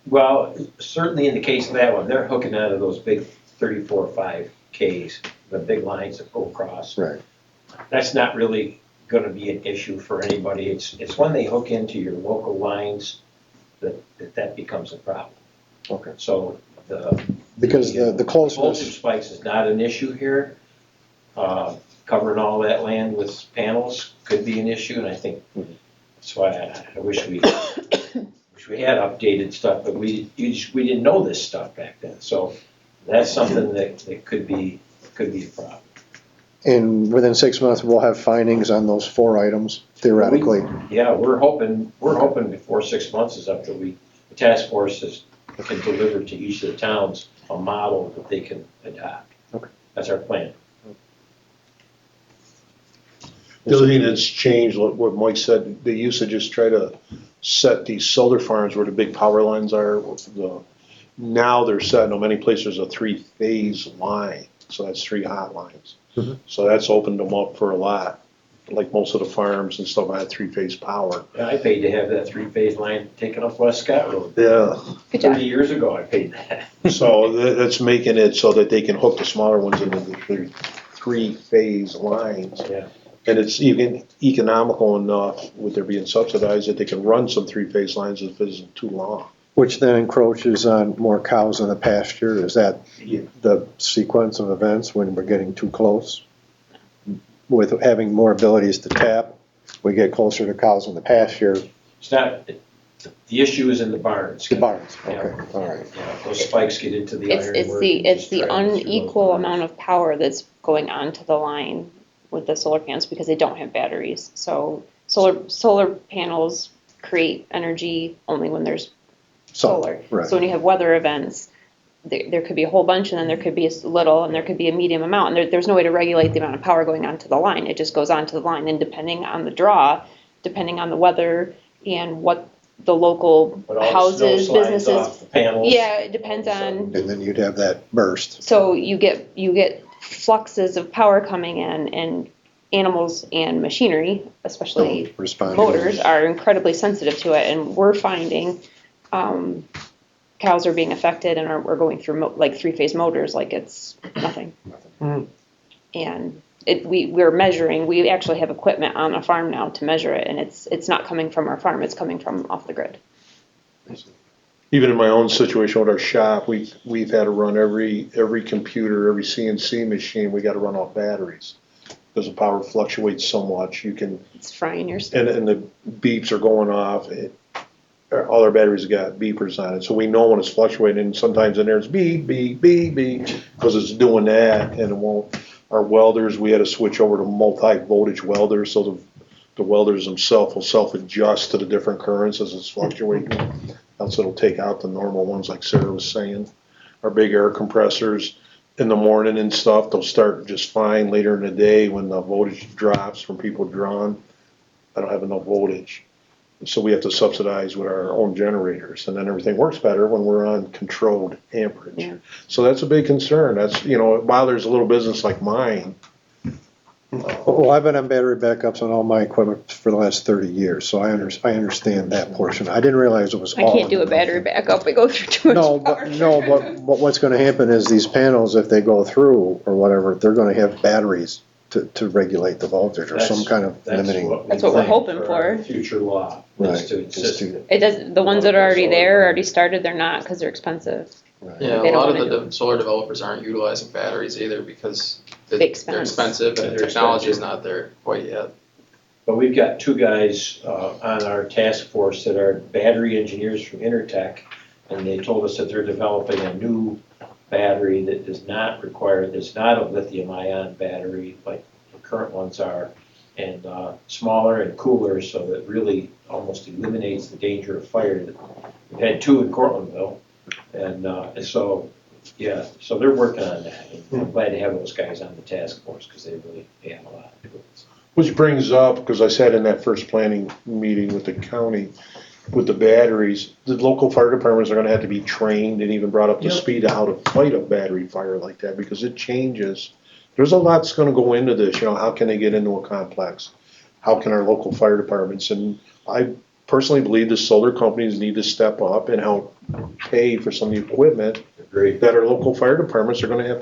J: Well, certainly in the case of that one, they're hooking out of those big 34.5 Ks, the big lines that go across.
E: Right.
J: That's not really going to be an issue for anybody. It's when they hook into your local lines that becomes a problem.
E: Okay.
J: So
E: because the closeness.
J: Voltage spikes is not an issue here. Covering all that land with panels could be an issue, and I think that's why I wish we had updated stuff, but we didn't know this stuff back then. So that's something that could be a problem.
E: And within 6 months, we'll have findings on those 4 items, theoretically.
J: We're hoping before 6 months is up that the task force can deliver to each of the towns a model that they can adopt.
E: Okay.
J: That's our plan.
A: The other thing that's changed, like what Mike said, they used to just try to set these solar farms where the big power lines are. Now they're setting them, many places, a 3-phase line, so that's 3 hot lines.
E: Mm-hmm.
A: So that's opened them up for a lot, like most of the farms and stuff had 3-phase power.
J: Yeah, I paid to have that 3-phase line taken up West Scott Road.
A: Yeah.
D: Good job.
J: 30 years ago I paid that.
A: So that's making it so that they can hook the smaller ones into the 3-phase lines.
J: Yeah.
A: And it's even economical enough with their being subsidized that they can run some 3-phase lines if it isn't too long.
E: Which then encroaches on more cows in the pasture. Is that the sequence of events when we're getting too close? With having more abilities to tap, we get closer to cows in the pasture.
J: It's not, the issue is in the barns.
E: The barns, okay,
J: Yeah.
E: all right.
J: Yeah, those spikes get into the iron.
D: It's the unequal amount of power that's going onto the line with the solar panels because they don't have batteries. So solar panels create energy only when there's solar.
E: Right.
D: So when you have weather events, there could be a whole bunch, and then there could be a little, and there could be a medium amount, and there's no way to regulate the amount of power going onto the line. It just goes onto the line, and depending on the draw, depending on the weather and what the local
J: But all the
D: houses,
J: snow slides
D: businesses.
J: off the panels.
D: Yeah, it depends on.
E: And then you'd have that burst.
D: So you get fluxes of power coming in, and animals and machinery, especially
E: Responding.
D: motors, are incredibly sensitive to it, and we're finding cows are being affected, and we're going through like 3-phase motors like it's nothing. And we're measuring. We actually have equipment on a farm now to measure it, and it's not coming from our farm. It's coming from off the grid.
A: Even in my own situation with our shop, we've had to run every computer, every CNC machine, we got to run off batteries. Because the power fluctuates so much,
D: It's frying your stuff.
A: and the beeps are going off. All our batteries have got beepers on it, so we know when it's fluctuating. And sometimes in there it's beep, beep, beep, beep, because it's doing that, and it won't. Our welders, we had to switch over to multi-voltage welders, so the welders themselves will self-adjust to the different currents as it's fluctuating. Else it'll take out the normal ones, like Sarah was saying. Our big air compressors in the morning and stuff, they'll start just fine. Later in the day, when the voltage drops from people drawing, I don't have enough voltage. So we have to subsidize with our own generators, and then everything works better when we're on controlled amperage.
D: Yeah.
A: So that's a big concern. That's, while there's a little business like mine,
E: Well, I've been on battery backups on all my equipment for the last 30 years, so I understand that portion. I didn't realize it was
D: I
E: all.
D: can't do a battery backup, we go through too much
E: No,
D: power.
E: but what's gonna happen is these panels, if they go through or whatever, they're gonna have batteries to regulate the voltage or some kind of limiting.
D: That's what we're hoping
J: our
D: for.
J: Future law
E: Right,
J: is to
E: just
J: insist.
E: to-
D: It does, the ones that are already there, already started, they're not, cause they're expensive.
E: right.
G: Yeah,
D: They
G: a
D: don't
G: lot of
D: wanna
G: the solar developers aren't utilizing batteries either because
D: The
G: they're
D: expense.
G: expensive and the
J: They're
G: technology is
J: expensive.
G: not there quite yet.
J: But we've got two guys on our task force that are battery engineers from Intertech, and they told us that they're developing a new battery that does not require, it's not a lithium-ion battery like the current ones are, and smaller and cooler, so that really almost eliminates the danger of fire. We've had two in Cortlandville, and so, yeah, so they're working on that. And I'm glad to have those guys on the task force, because they have a lot to do.
A: Which brings up, because I sat in that first planning meeting with the county, with the batteries, the local fire departments are gonna have to be trained and even brought up to
J: Yep.
A: speed of how to fight a battery fire like that, because it changes. There's a lot that's gonna go into this, how can they get into a complex? How can our local fire departments, and I personally believe the solar companies need to step up and help pay for some of the equipment
J: Agreed.
A: that our local fire departments are gonna have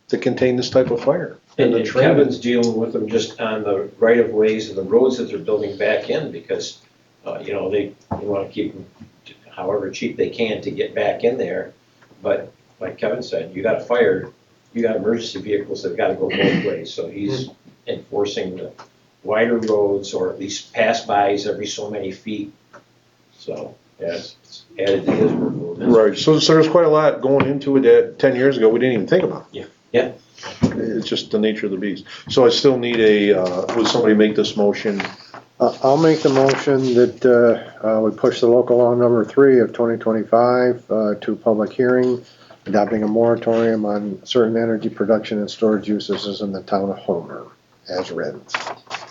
A: to contain this type of fire.
J: And
A: the training.
J: Kevin's dealing with them just on the right of ways and the roads that they're building back in, because, they wanna keep them however cheap they can to get back in there. But like Kevin said, you got a fire, you got emergency vehicles that gotta go both ways, so he's enforcing the wider roads or at least pass-bys every so many feet. So, yeah, it's added to his workload.
A: Right, so there's quite a lot going into it that 10 years ago, we didn't even think about.
J: Yeah.
A: It's just the nature of the beast. So I still need would somebody make this motion?
E: I'll make the motion that we push the local law number 3 of 2025 to public hearing, adopting a moratorium on certain energy production and storage uses in the town of Homer, as written.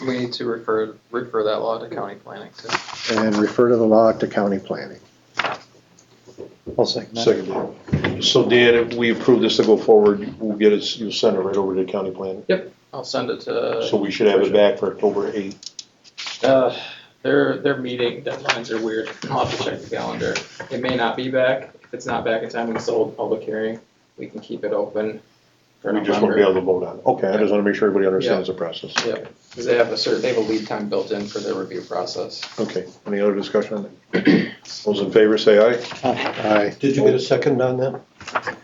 G: We need to refer that law to county planning too.
E: And refer to the law to county planning.
B: I'll second that.
A: Second. So Dan, if we approve this to go forward, we'll get it, you'll send it right over to county planning.
G: I'll send it to.
A: So we should have it back for October 8th.
G: Their meeting deadlines are weird. I'll have to check the calendar. It may not be back. If it's not back in time, we can still hold a public hearing. We can keep it open for
A: We just want to be
G: November.
A: able to vote on it. Okay, I just want to make sure everybody understands the process.
G: Yep, because they have a lead time built in for their review process.
A: Okay, any other discussion on that? Those in favor say aye.
E: Aye.
B: Did you get a second on that?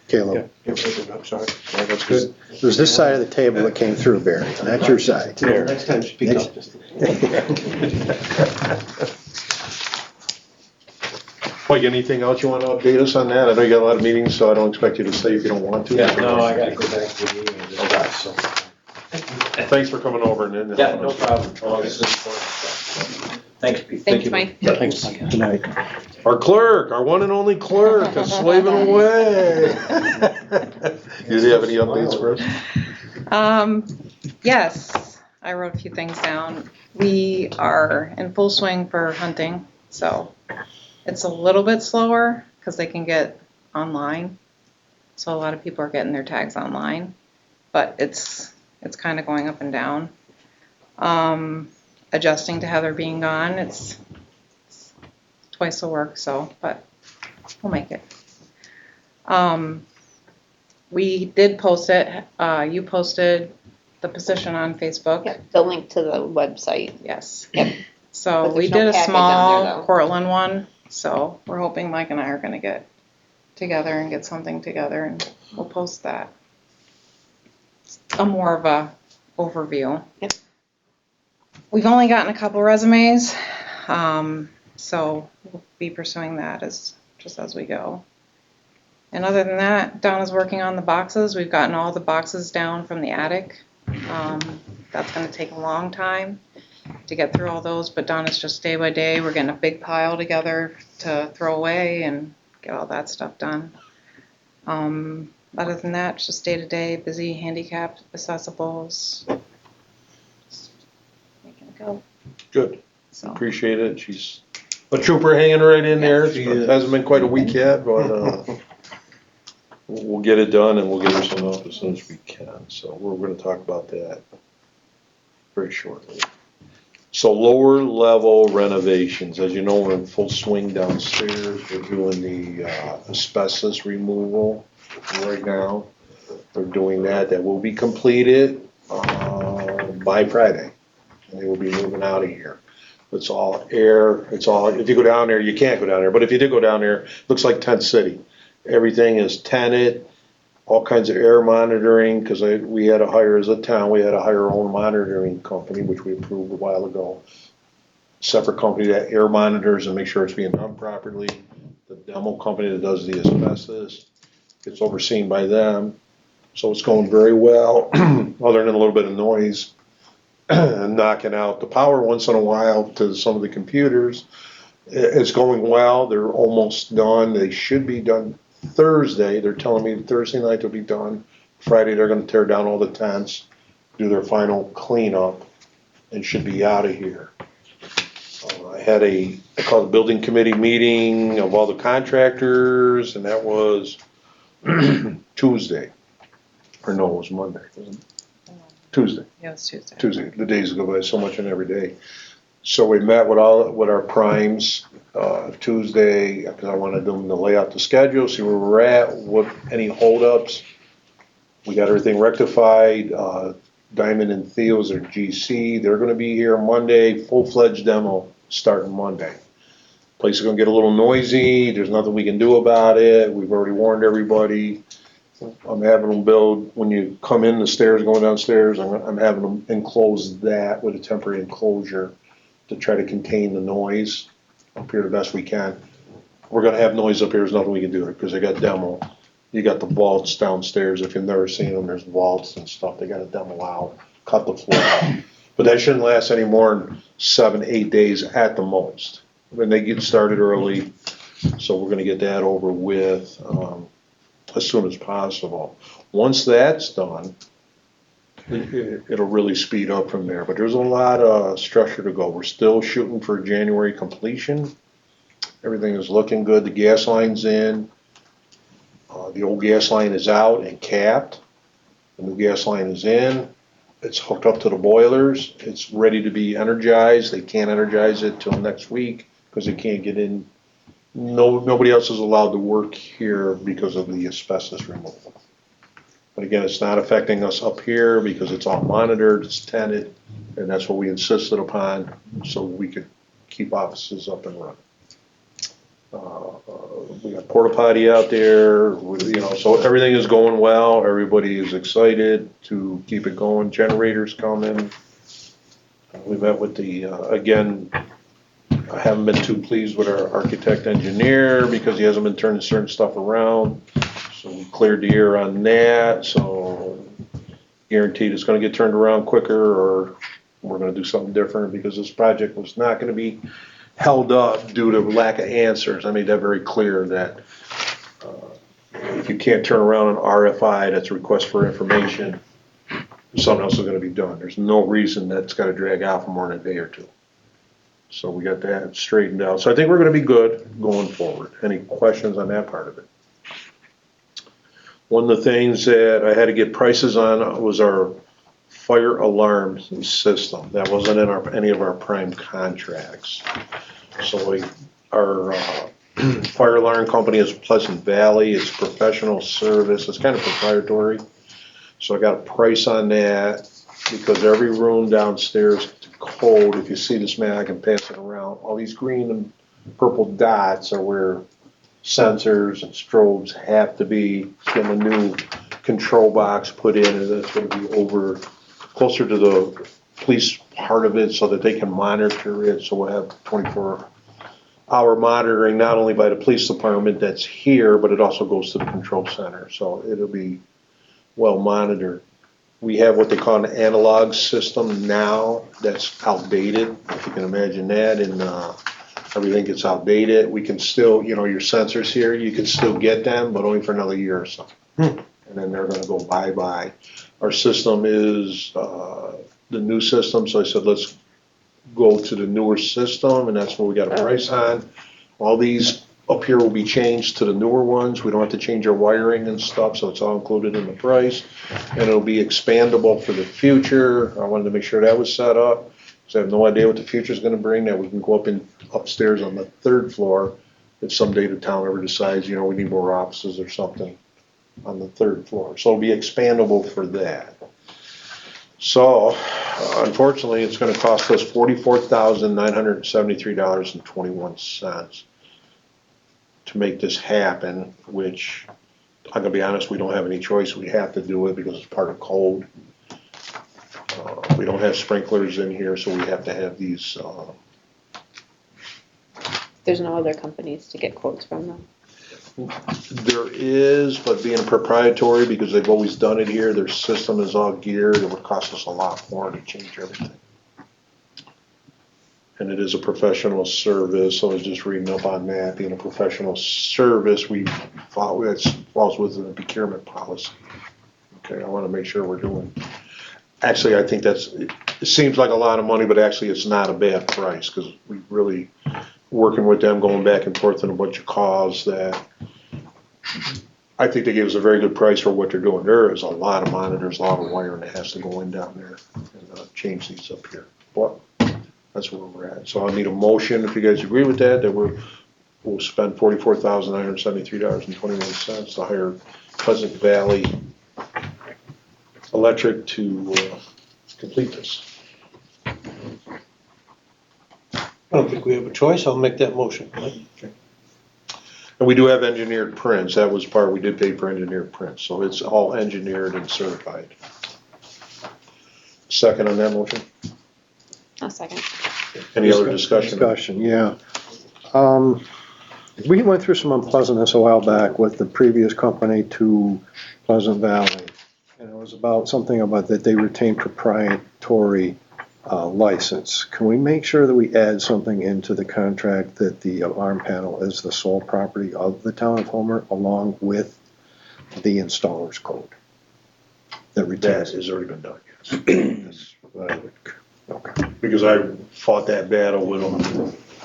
E: Caleb.
A: I'm sorry. Yeah, that's good.
E: It was this side of the table that came through, Barry, not your side.
B: There. Next time, speak up.
A: Mike, anything else you want to update us on that? I know you got a lot of meetings, so I don't expect you to stay if you don't want to.
J: Yeah, no, I gotta go back to the meeting.
A: Okay, so. Thanks for coming over and then.
J: Yeah, no problem. Oh, this is important stuff. Thanks, Pete.
D: Thanks, Mike.
B: Thanks.
E: Good night.
A: Our clerk, our one and only clerk is slaving away. Do you have any updates for us?
I: Yes, I wrote a few things down. We are in full swing for hunting, so it's a little bit slower because they can get online. So a lot of people are getting their tags online, but it's kind of going up and down. Adjusting to Heather being gone, it's twice the work, but we'll make it. We did post it. You posted the position on Facebook.
D: Yep, the link to the website.
I: Yes.
D: Yep.
I: So
D: But
I: we
D: there's no
I: did a
D: package on
I: small
D: there, though.
I: Cortland one, so we're hoping Mike and I are gonna get together and get something together and we'll post that. A more of a overview.
D: Yep.
I: We've only gotten a couple resumes, so we'll be pursuing that just as we go. And other than that, Donna's working on the boxes. We've gotten all the boxes down from the attic. That's gonna take a long time to get through all those, but Donna's just day by day. We're getting a big pile together to throw away and get all that stuff done. Other than that, it's just day to day, busy, handicapped, accessibles. Just making it go.
A: Good,
I: So
A: appreciate it. She's a trooper hanging right in there.
B: Yes, she
A: It
B: is.
A: hasn't been quite a week yet, but we'll get it done and we'll get her some help as soon as we can. So we're gonna talk about that. very shortly. So lower level renovations, as you know, we're in full swing downstairs. We're doing the asbestos removal right now. They're doing that. That will be completed by Friday. And they will be moving out of here. It's all air. It's all, if you go down there, you can't go down there. But if you did go down there, it looks like Tent City. Everything is tented, all kinds of air monitoring, because we had to hire, as a town, we had to hire our own monitoring company, which we approved a while ago. Separate company that air monitors and make sure it's being done properly. The demo company that does the asbestos, it's overseen by them. So it's going very well, other than a little bit of noise. Knocking out the power once in a while to some of the computers. It's going well. They're almost done. They should be done Thursday. They're telling me Thursday night they'll be done. Friday they're going to tear down all the tents, do their final cleanup, and should be out of here. I had I called a building committee meeting of all the contractors, and that was Tuesday. Or no, it was Monday, wasn't it? Tuesday.
I: Yeah, it's Tuesday.
A: Tuesday. The days go by so much in every day. So we met with our primes Tuesday, because I wanted them to lay out the schedule, see where we're at, any holdups. We got everything rectified. Diamond and Theo's are GC. They're going to be here Monday. Full-fledged demo starting Monday. Place is going to get a little noisy. There's nothing we can do about it. We've already warned everybody. I'm having them build, when you come in the stairs, going downstairs, I'm having them enclose that with a temporary enclosure to try to contain the noise up here the best we can. We're gonna have noise up here, there's nothing we can do because they got demo. You got the vaults downstairs, if you've never seen them, there's vaults and stuff, they gotta demo out, cut the floor out. But that shouldn't last any more than 7-8 days at the most. When they get started early, so we're gonna get that over with, as soon as possible. Once that's done, it'll really speed up from there. But there's a lot of structure to go. We're still shooting for January completion. Everything is looking good. The gas line's in. The old gas line is out and capped. The new gas line is in. It's hooked up to the boilers. It's ready to be energized. They can't energize it till next week because they can't get in. Nobody else is allowed to work here because of the asbestos removal. But again, it's not affecting us up here because it's all monitored, it's tented, and that's what we insisted upon so we could keep offices up and running. We got porta potty out there, so everything is going well. Everybody is excited to keep it going. Generators coming. We met with again, I haven't been too pleased with our architect engineer because he hasn't been turning certain stuff around. So we cleared the air on that. So guaranteed it's going to get turned around quicker, or we're going to do something different because this project was not going to be held up due to lack of answers. I made that very clear that if you can't turn around an RFI, that's a request for information, something else is going to be done. There's no reason that's got to drag out for more than a day or two. So we got that straightened out. So I think we're going to be good going forward. Any questions on that part of it? One of the things that I had to get prices on was our fire alarm system. That wasn't in any of our prime contracts. So our fire alarm company is Pleasant Valley. It's professional service. It's kind of proprietary. So I got a price on that because every room downstairs code, if you see this man, I can pass it around. All these green and purple dots are where sensors and strobes have to be. Getting a new control box put in, and that's going to be over closer to the police part of it so that they can monitor it. So we'll have 24-hour monitoring, not only by the police department that's here, but it also goes to the control center. So it'll be well monitored. We have what they call an analog system now that's outdated, if you can imagine that, and everything gets outdated. We can still, your sensors here, you can still get them, but only for another year or so. And then they're going to go bye-bye. Our system is the new system, so I said, let's go to the newer system, and that's what we got a price on. All these up here will be changed to the newer ones. We don't have to change our wiring and stuff, so it's all included in the price. And it'll be expandable for the future. I wanted to make sure that was set up, because I have no idea what the future's gonna bring, that we can go upstairs on the 3rd floor if someday the town ever decides, you know, we need more offices or something on the 3rd floor. So it'll be expandable for that. So, unfortunately, it's gonna cost us $44,973.21 to make this happen, which, I'm gonna be honest, we don't have any choice. We have to do it because it's part of code. We don't have sprinklers in here, so we have to have these,
D: There's no other companies to get quotes from them.
A: there is, but being proprietary, because they've always done it here, their system is all geared, it would cost us a lot more to change everything. And it is a professional service, so I was just reading up on that, being a professional service, we thought that falls within the procurement policy. Okay, I wanna make sure we're doing, actually, I think it seems like a lot of money, but actually it's not a bad price, cause we really, working with them, going back and forth on a bunch of calls that, I think they gave us a very good price for what they're doing. There is a lot of monitors, a lot of wiring that has to go in down there and change these up here. But that's where we're at. So I need a motion, if you guys agree with that, that we'll spend $44,973.21 to hire Pleasant Valley Electric to complete this.
B: I don't think we have a choice, I'll make that motion.
A: And we do have engineered prints, that was part, we did pay for engineered prints, so it's all engineered and certified. Second on that motion?
D: A second.
A: Any other discussion?
E: Discussion, yeah. We went through some unpleasantness a while back with the previous company to Pleasant Valley. And it was about something about that they retain proprietary license. Can we make sure that we add something into the contract that the alarm panel is the sole property of the town of Homer, along with the installer's code? That retains
A: That has already been done, yes.
E: That's what I would- Okay,
A: Because I fought that battle with them.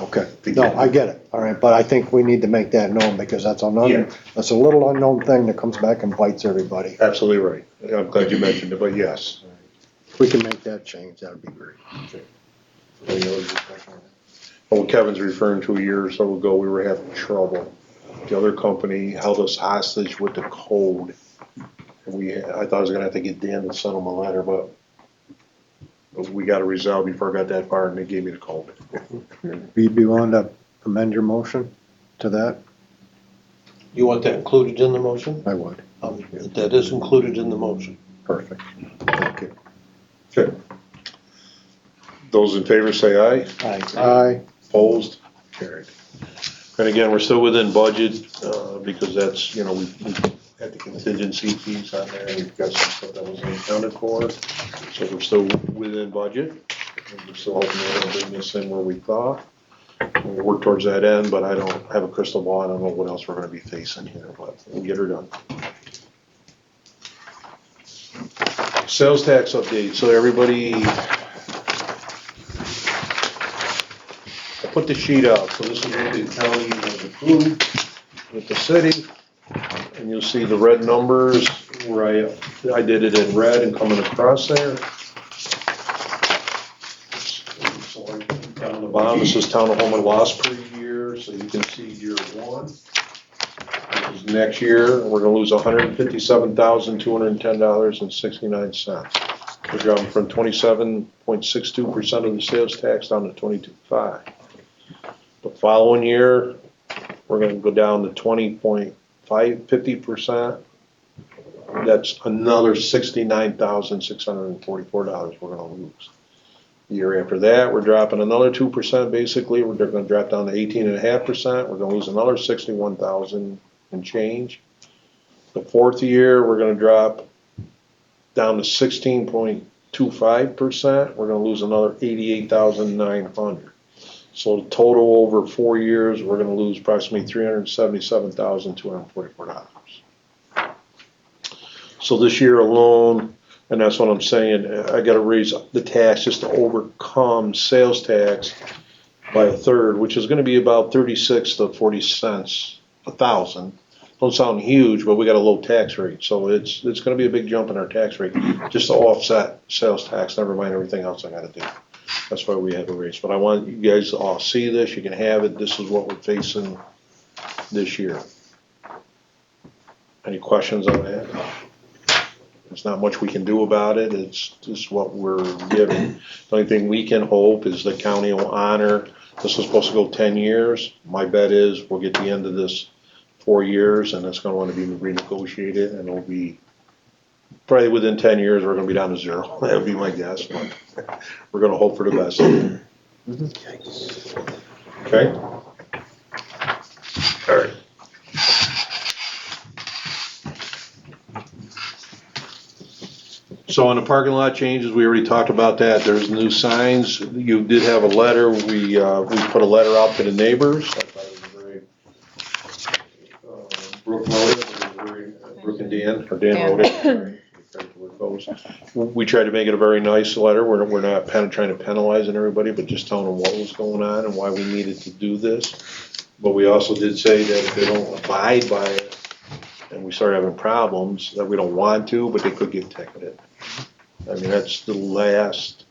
E: okay. No, I get it, all right, but I think we need to make that known, because that's a little unknown thing that comes back and bites everybody.
A: Absolutely right. I'm glad you mentioned it, but yes.
E: If we can make that change, that would be great.
A: Any other discussion? What Kevin's referring to, a year or so ago, we were having trouble. The other company held us hostage with the code. And I thought I was gonna have to get Dan to send them a letter, but we got it resolved before I got that far, and they gave me the code.
E: You'd be willing to amend your motion to that?
B: You want that included in the motion?
E: I would.
B: That is included in the motion.
E: Perfect. Thank you.
A: Okay. Those in favor say aye.
E: Aye.
A: Opposed? Carried. And again, we're still within budget, because that's, you know, we had the contingency fees on there, and we've got some stuff that wasn't accounted for. So we're still within budget, and we're still hoping to bring this in where we thought. We'll work towards that end, but I don't have a crystal ball, I don't know what else we're gonna be facing here, but we'll get her done. Sales tax update, so everybody, I put the sheet out, so this is what the county has approved with the city. And you'll see the red numbers where I did it in red and coming across there. So down the bottom, this is town of Homer loss per year, so you can see year one. Which is next year, we're gonna lose $157,210.69. We're going from 27.62% of the sales tax down to 22.5. The following year, we're gonna go down to 50%. That's another $69,644 we're gonna lose. The year after that, we're dropping another 2%, basically, we're gonna drop down to 18.5%, we're gonna lose another 61,000 and change. The fourth year, we're gonna drop down to 16.25%, we're gonna lose another 88,900. So the total over 4 years, we're gonna lose approximately $377,244. So this year alone, and that's what I'm saying, I gotta raise the tax just to overcome sales tax. by a third, which is gonna be about 36 to 40 cents a thousand. Don't sound huge, but we got a low tax rate, so it's gonna be a big jump in our tax rate, just to offset sales tax, never mind everything else I gotta do. That's why we have a raise, but I want you guys to all see this, you can have it, this is what we're facing this year. Any questions on that? There's not much we can do about it, it's just what we're given. The only thing we can hope is the county will honor, this was supposed to go 10 years. My bet is we'll get the end of this 4 years and it's gonna wanna be renegotiated and it'll be, probably within 10 years, we're gonna be down to zero. That would be my guess, but we're gonna hope for the best. Okay? All right. So on the parking lot changes, we already talked about that. There's new signs. You did have a letter. We put a letter out to the neighbors. I thought it was very, Brooke wrote it. It was very, Brooke and Dan, or Dan wrote it. Sorry. We tried to make it a very nice letter. We're not trying to penalize everybody, but just telling them what was going on and why we needed to do this. But we also did say that if they don't abide by it and we start having problems, that we don't want to, but they could get ticketed. I mean, that's the last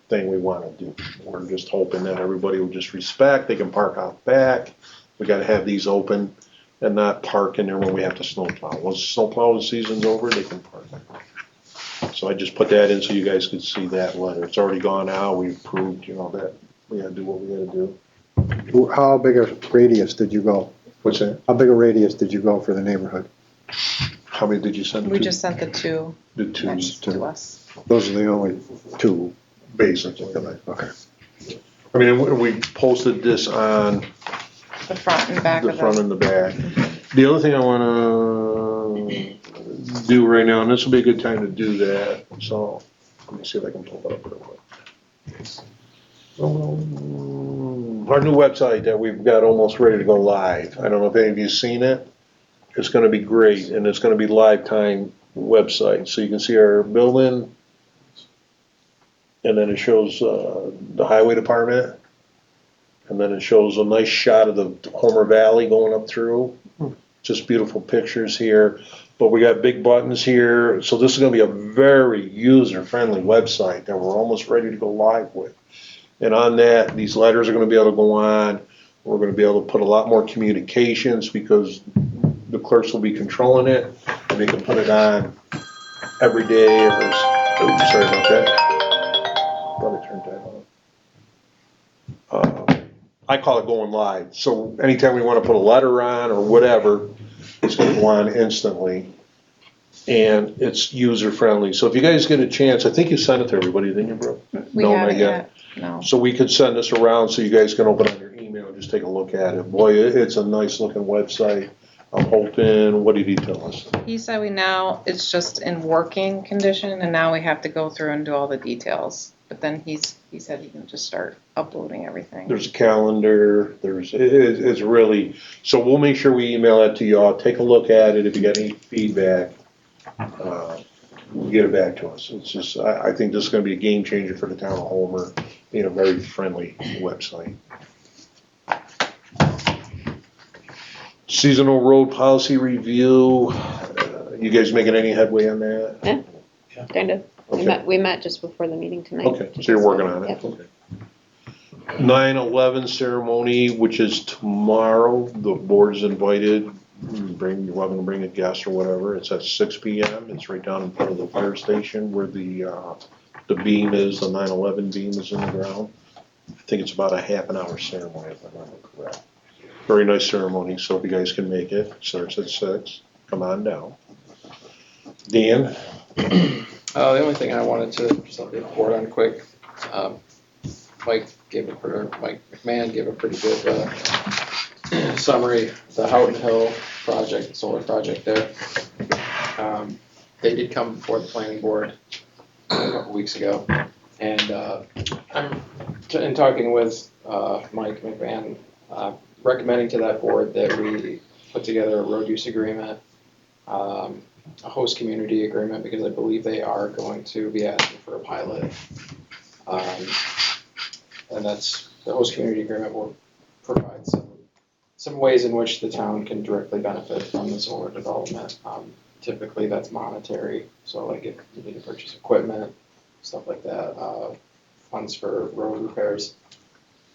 A: thing we want to do. We're just hoping that everybody will just respect. They can park out back. We got to have these open and not park in there when we have to snowplow. Once snowplow season's over, they can park. So I just put that in so you guys could see that letter. It's already gone out. We approved, that we got to do what we got to do.
E: How big a radius did you go?
A: What's that?
E: How big a radius did you go for the neighborhood?
A: How many did you send?
I: We just sent the two
A: The two.
I: next to us.
E: Those are the only two.
A: Basically.
E: Okay.
A: I mean, we posted this on
I: The front and back
A: the
I: of
A: front
I: the.
A: and the back. The other thing I wanna do right now, and this will be a good time to do that, so let me see if I can pull it up real quick. Our new website that we've got almost ready to go live. I don't know if any of you've seen it. It's gonna be great, and it's gonna be live time website, so you can see our building. And then it shows, the highway department. And then it shows a nice shot of the Homer Valley going up through. Just beautiful pictures here. But we got big buttons here. So this is gonna be a very user-friendly website that we're almost ready to go live with. And on that, these letters are gonna be able to go on. We're gonna be able to put a lot more communications because the clerks will be controlling it. And they can put it on every day. Oops, sorry about that. Probably turned that on. I call it going live. So anytime we want to put a letter on or whatever, it's going to go on instantly. And it's user friendly. So if you guys get a chance, I think you sent it to everybody, didn't you, Brooke?
I: We
A: No,
I: haven't
A: not yet.
I: No.
A: So we could send this around so you guys can open on your email and just take a look at it. Boy, it's a nice looking website. I'm hoping, what did he tell us?
I: He said it's just in working condition and now we have to go through and do all the details. But then he said he can just start uploading everything.
A: There's a calendar, it's really, so we'll make sure we email that to y'all, take a look at it, if you got any feedback, get it back to us. It's just, I think this is gonna be a game changer for the town of Homer, being a very friendly website. Seasonal road policy review, you guys making any headway on that?
D: Yeah, kind of.
A: Okay.
D: We met just before the meeting tonight.
A: Okay, so you're working on it?
D: Yep.
A: Okay. 9/11 ceremony, which is tomorrow, the board is invited, you're welcome to bring a guest or whatever, it's at 6 PM, it's right down in front of the fire station where the beam is, the 9/11 beam is in the ground. I think it's about a half an hour ceremony, if I remember correct. Very nice ceremony, so if you guys can make it, starts at 6, come on down. Dan?
G: The only thing I wanted to just update the board on quick, Mike McMahon gave a pretty good summary of the Houghton Hill project, the solar project there. They did come before the planning board a couple weeks ago, and in talking with Mike McMahon, recommending to that board that we put together a road use agreement, a host community agreement, because I believe they are going to be asking for a pilot. And that's the host community agreement will provide some ways in which the town can directly benefit from the solar development. Typically, that's monetary, so like if you need to purchase equipment, stuff like that, funds for road repairs.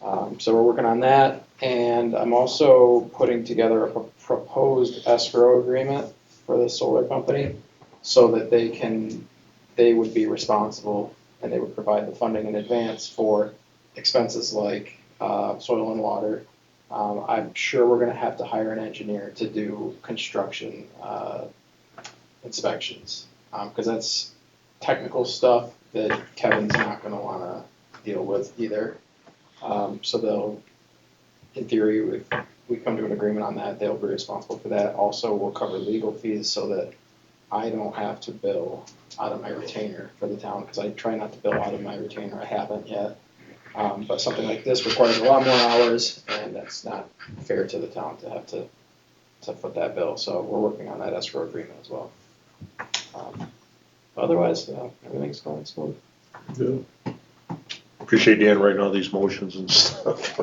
G: So we're working on that, and I'm also putting together a proposed escrow agreement for the solar company so that they would be responsible and they would provide the funding in advance for expenses like soil and water. I'm sure we're gonna have to hire an engineer to do construction inspections, because that's technical stuff that Kevin's not gonna wanna deal with either. So they'll, in theory, if we come to an agreement on that, they'll be responsible for that. Also, we'll cover legal fees so that I don't have to bill out of my retainer for the town, because I try not to bill out of my retainer. I haven't yet. But something like this requires a lot more hours, and that's not fair to the town to have to foot that bill. So we're working on that escrow agreement as well. Otherwise, everything's going smooth.
A: Good. Appreciate Dan writing all these motions and stuff.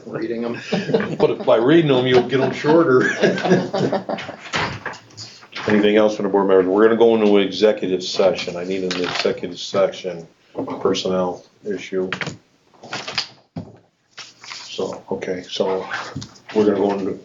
G: Reading them.
A: But if by reading them, you'll get them shorter. Anything else from the board members? We're gonna go into an executive session. I need an executive session, personnel issue. So, okay, so we're gonna go into,